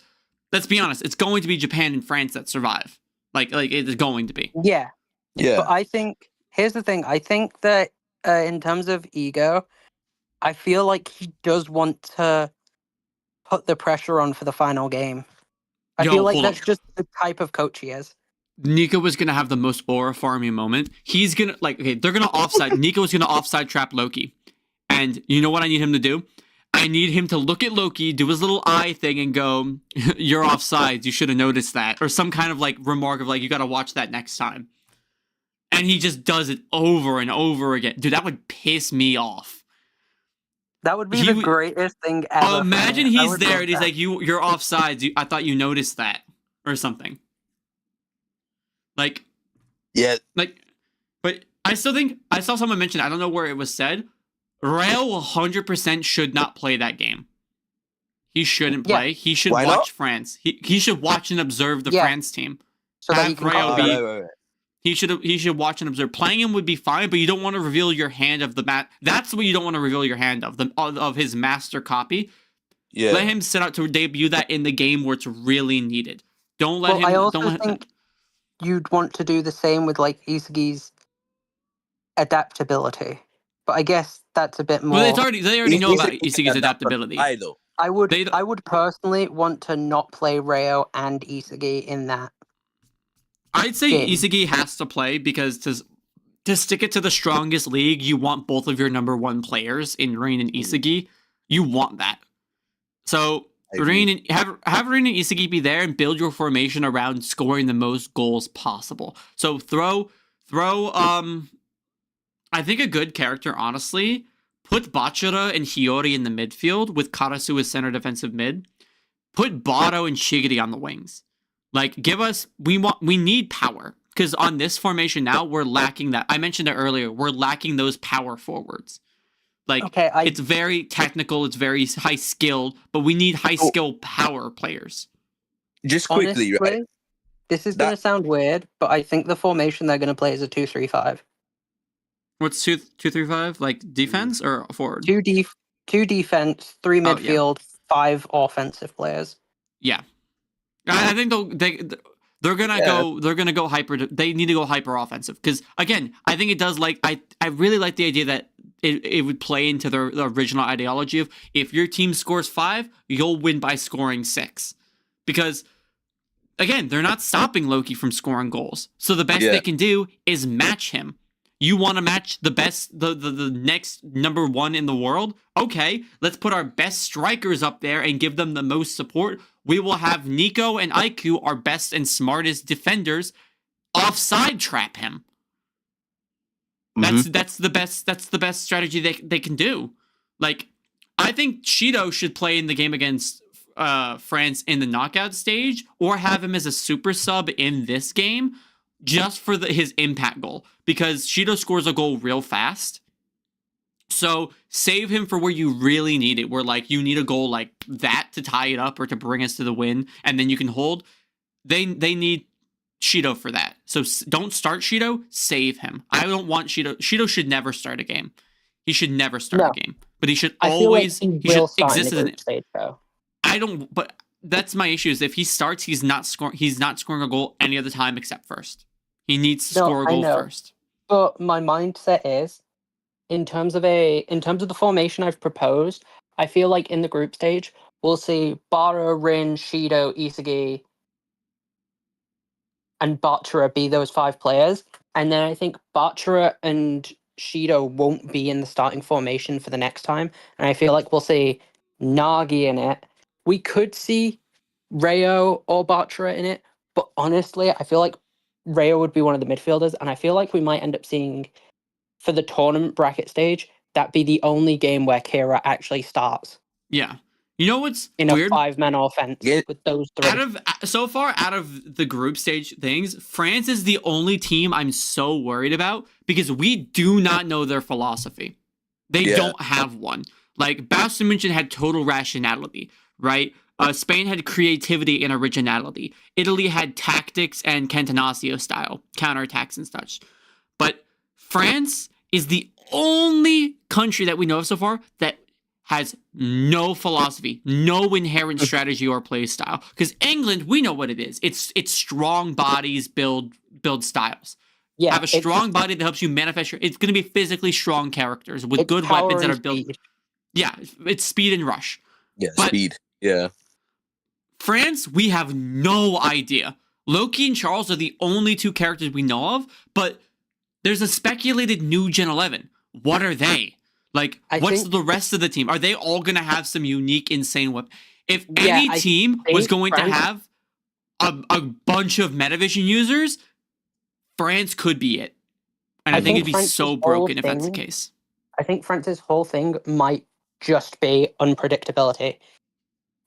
let's be honest, it's going to be Japan and France that survive. Like it is going to be. Yeah. Yeah. But I think here's the thing. I think that in terms of ego, I feel like he does want to put the pressure on for the final game. I Yo, feel like hold that's on. just the type of coach he is. Nico was gonna have the most aura farming moment. He's gonna they're gonna offside. Nico's gonna offside trap Loki, and you know what I need him to do? I need him to look at Loki, do his little eye thing, and go, "You're offsides. You should have noticed that," or some kind of remark of "You got to watch that next time." And he just does it over and over again. Dude, that would piss me off. That would be the greatest thing ever. Oh, imagine I he's would there love and he's that. like, "You're offsides. I thought you noticed that," or something. Yeah. But I still think I saw someone mention. I don't know where it was said. Reo 100% should not play that game. He shouldn't play. He should Why watch not? France. He should watch and observe the France team. So that he Have can Reo copy. be. Right. He should watch and observe. Playing him would be fine, but you don't want to reveal your hand of the mat. That's what you don't want to reveal your hand of his master copy. Yeah. Let him set out to debut that in the game where it's really needed. Don't let him. I also don't let him, think you'd want to do the same with Isagi's adaptability, but I guess that's a bit more. well, they already know about Isagi's Isagi's adaptability. Though. I would personally want to not play Reo and Isagi in that. I'd say game. Isagi has to play because to stick it to the strongest league, you want both of your number one players in Rain and Isagi. You want that. So Rain and have Rain and Isagi be there and build your formation around scoring the most goals possible. So throw I think a good character, honestly, put Bachira and Hiyori in the midfield with Karasu as center defensive mid. Put Bado and Shigiri on the wings. We need power. Because on this formation now, we're lacking that. I mentioned it earlier. We're lacking those power forwards. It's very technical, it's very high skilled, but we need high skill power players. Just quickly, Honestly, right? This is going to sound weird, but I think the formation they're going to play is a 2-3-5. What's 2-3-5? Like defense or forward? 2 defense, 3 midfield, 5 offensive players. Yeah, I think they're gonna go hyper. They need to go hyper offensive because again, I think it does. I really like the idea that it would play into the original ideology of if your team scores 5, you'll win by scoring 6, because again, they're not stopping Loki from scoring goals. So the best they can do is match him. You want to match the best, the next number 1 in the world? Okay, let's put our best strikers up there and give them the most support. We will have Nico and Aiku, our best and smartest defenders, offside trap him. That's the best strategy they can do. I think Shido should play in the game against France in the knockout stage, or have him as a super sub in this game, just for his impact goal, because Shido scores a goal real fast. So save him for where you really need it, where you need a goal like that to tie it up or to bring us to the win, and then you can hold. They need Shido for that. So don't start Shido, save him. I don't want Shido. Shido should never start a game. He should never start a game, but he should always he should exist as an stage, though. I don't, but that's my issue. Is if he starts, he's not scoring a goal any other time except first. He needs to score a goal first. But my mindset is, in terms of the formation I've proposed, I feel like in the group stage we'll see Bara, Rin, Shido, Isagi, and Bachira be those 5 players, and then I think Bachira and Shido won't be in the starting formation for the next time, and I feel like we'll see Nagi in it. We could see Reo or Bachira in it, but honestly, I feel like Reo would be one of the midfielders, and I feel like we might end up seeing, for the tournament bracket stage, that be the only game where Kira actually starts. Yeah. You know what's in weird? A 5-man offense with those 3. Out of the group stage things, France is the only team I'm so worried about because we do not know their philosophy. They don't have one. Bayern Munich had total rationality, right? Spain had creativity and originality. Italy had tactics and Catenaccio style, counterattacks and such. But France is the only country that we know of so far that has no philosophy, no inherent strategy or play style. Because England, we know what it is. It's strong bodies build styles. Yeah, Have a strong body that helps you manifest it's going to be physically strong characters with good weapons that are built. Speed. Yeah, it's speed and rush. Yeah, But speed. Yeah. France, we have no idea. Loki and Charles are the only two characters we know of, but there's a speculated new Gen 11. What are they? Like, what's the rest of the team? Are they all going to have some unique, insane weapon? If any team was going to have a bunch of Metavision users, France could be it. And I think it'd be so broken if that's the case. I think France's whole thing might just be unpredictability.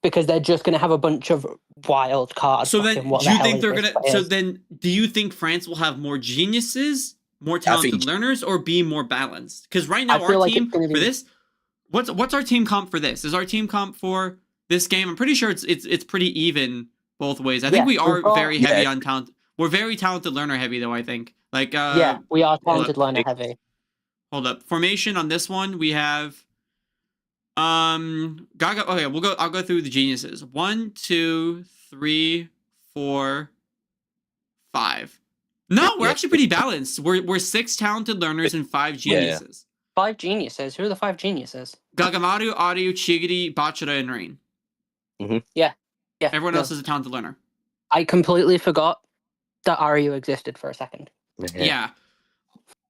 Because they're just going to have a bunch of wild cards. So then, do you think they're going to... So then, do you think France will have more geniuses, more talented learners, or be more balanced? Because right now, our team for this... What's our team comp for this? Is our team comp for this game? I'm pretty sure it's pretty even both ways. I think we are very heavy on talent. We're very talented learner heavy, though, I think. Like, we are talented learner heavy. Hold up. Formation on this one, we have... Gaga. Okay, I'll go through the geniuses. 1, 2, 3, 4, 5. No, we're actually pretty balanced. We're 6 talented learners and 5 geniuses. 5 geniuses. Who are the 5 geniuses? Gagamaru, Aryu, Chigiri, Bachira, and Rain. Mm-hmm. Yeah. Everyone else is a talented learner. I completely forgot that Aryu existed for a second. Yeah.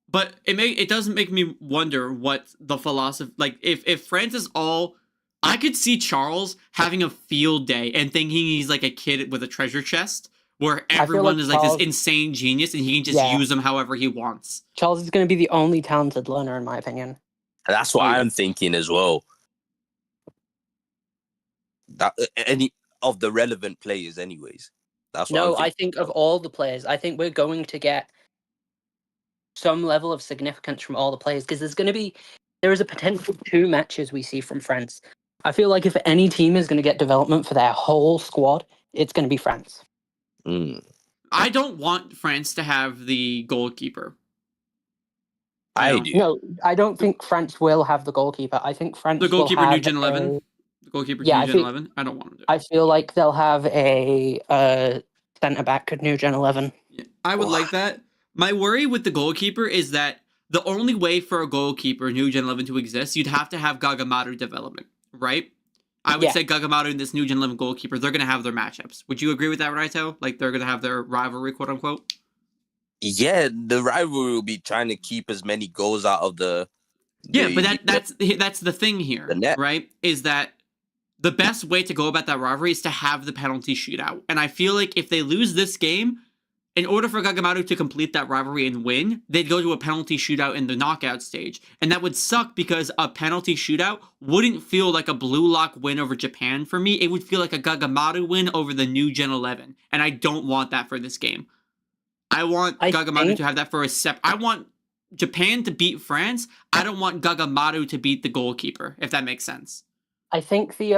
But it doesn't make me wonder what the philosophy... Like, if France is all... I could see Charles having a field day and thinking he's like a kid with a treasure chest where everyone is like this insane genius and he can just use them however he wants. Charles is going to be the only talented learner, in my opinion. That's what I'm thinking as well. That any of the relevant players anyways. That's what I think of all the players, I think we're going to get some level of significance from all the players because there is a potential 2 matches we see from France. I feel like if any team is going to get development for their whole squad, it's going to be France. I don't want France to have the goalkeeper. I do. No, I don't think France will have the goalkeeper. I think France the goalkeeper will have new Gen 11. The goalkeeper new Gen 11. I don't want him to. I feel like they'll have a centre back new Gen 11. Yeah, I would like that. My worry with the goalkeeper is that the only way for a goalkeeper, new Gen 11, to exist, you'd have to have Gagamaru development, right? I would say Gagamaru and this new Gen 11 goalkeeper, they're going to have their matchups. Would you agree with that, Raito? Like, they're going to have their rivalry, quote-unquote? Yeah, the rivalry will be trying to keep as many goals out of the but that's the thing here, right? Is that the best way to go about that rivalry is to have the penalty shootout. And I feel like if they lose this game, in order for Gagamaru to complete that rivalry and win, they'd go to a penalty shootout in the knockout stage. And that would suck because a penalty shootout wouldn't feel like a BLUELOCK win over Japan for me. It would feel like a Gagamaru win over the new Gen 11. And I don't want that for this game. I want Gagamaru to have that for I want Japan to beat France. I don't want Gagamaru to beat the goalkeeper, if that makes sense. I think the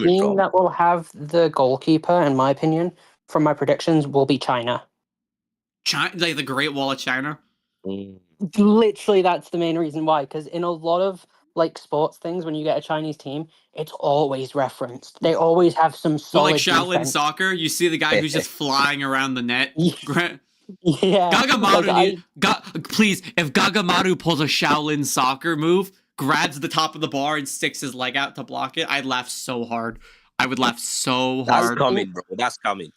team that will have the goalkeeper, in my opinion, from my predictions, will be China. China, like the Great Wall of China? Literally, that's the main reason why. Because in a lot of like sports things, when you get a Chinese team, it's always referenced. They always have some solid like Shaolin defense. Soccer, you see the guy who's just flying around the net. Yeah. Gagamaru, please, if Gagamaru pulls a Shaolin Soccer move, grabs the top of the bar and sticks his leg out to block it, I'd laugh so hard. I would laugh so hard. That's coming, bro. That's coming.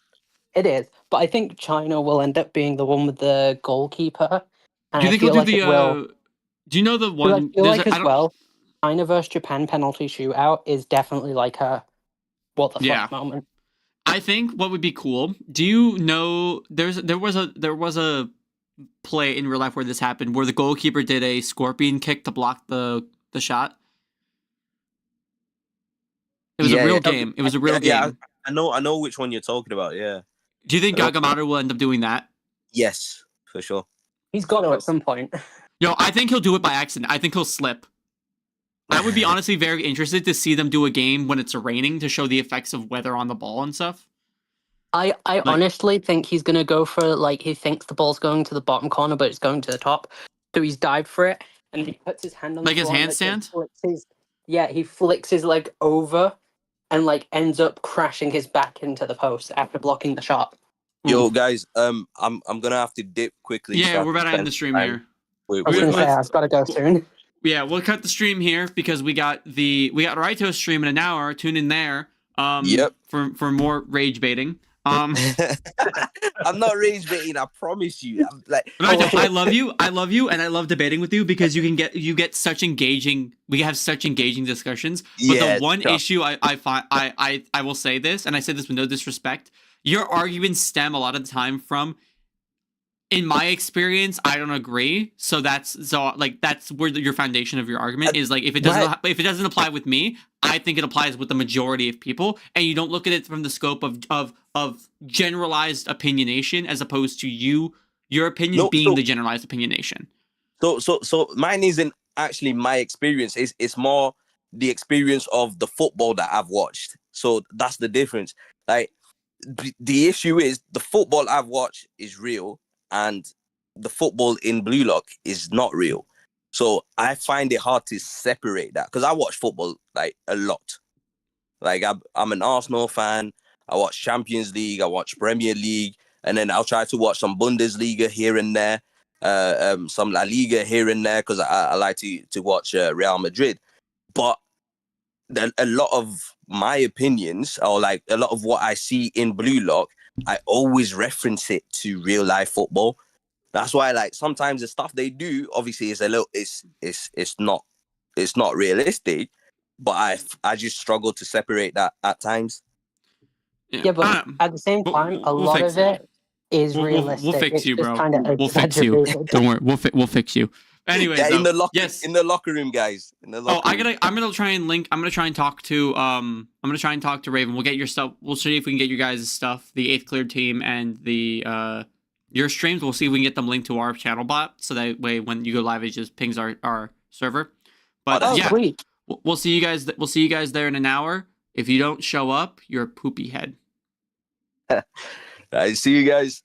It is, but I think China will end up being the one with the goalkeeper. And do you think he'll do the? Do you know the one? I feel like China versus Japan penalty shootout is definitely like a what the fuck moment. I think what would be cool. Do you know there was a play in real life where this happened, where the goalkeeper did a scorpion kick to block the shot? It was a real game. It was a real game. Yeah, I know which one you're talking about. Yeah. Do you think Gagamaru will end up doing that? Yes, for sure. He's got to at some point. Yo, I think he'll do it by accident. I think he'll slip. I would be honestly very interested to see them do a game when it's raining to show the effects of weather on the ball and stuff. I honestly think he's going to go for, he thinks the ball's going to the bottom corner, but it's going to the top. So he's dived for it, and he puts his hand on the his ball handstand? Yeah, he flicks his leg over and like ends up crashing his back into the post after blocking the shot. Yo, guys, I'm gonna have to dip quickly. Yeah, so we're about to end the stream here. I was gonna say I've got to go soon. Yeah, we'll cut the stream here because we got Raito's stream in an hour. Tune in there. Yep. For more rage baiting. I'm not rage baiting. I promise you. I'm like, Raito, I love you, and I love debating with you because you get such engaging. We have such engaging discussions. But Yeah, the one tough. issue I find I will say this, and I say this with no disrespect. Your arguments stem a lot of the time from, in my experience, I don't agree. So that's where your foundation of your argument is. Like, if it doesn't apply with me, I think it applies with the majority of people, and you don't look at it from the scope of generalized opinionation as opposed to your opinion being the generalized opinionation. So mine isn't actually my experience. It's more the experience of the football that I've watched. So that's the difference. Like, the issue is the football I've watched is real, and the football in Blue Lock is not real. So I find it hard to separate that because I watch football like a lot. Like, I'm an Arsenal fan. I watch Champions League. I watch Premier League, and then I'll try to watch some Bundesliga here and there, some La Liga here and there because I like to watch Real Madrid. But a lot of my opinions, or like a lot of what I see in Blue Lock, I always reference it to real life football. That's why, like, sometimes the stuff they do obviously is a little, it's not realistic, but I just struggle to separate that at times. Yeah, but at the same time, a lot of it is realistic. We'll fix you, bro. We'll fix you. Don't worry, we'll fix you. Anyways, yeah, in the locker room, guys. I'm gonna try and link. I'm gonna try and talk to Raven. We'll get your stuff. We'll see if we can get you guys' stuff. The 8th cleared team and the your streams. We'll see if we can get them linked to our channel bot, so that way when you go live, it just pings our server. But yeah, sweet. We'll see you guys. We'll see you guys there in an hour. If you don't show up, you're a poopy head. I see you guys.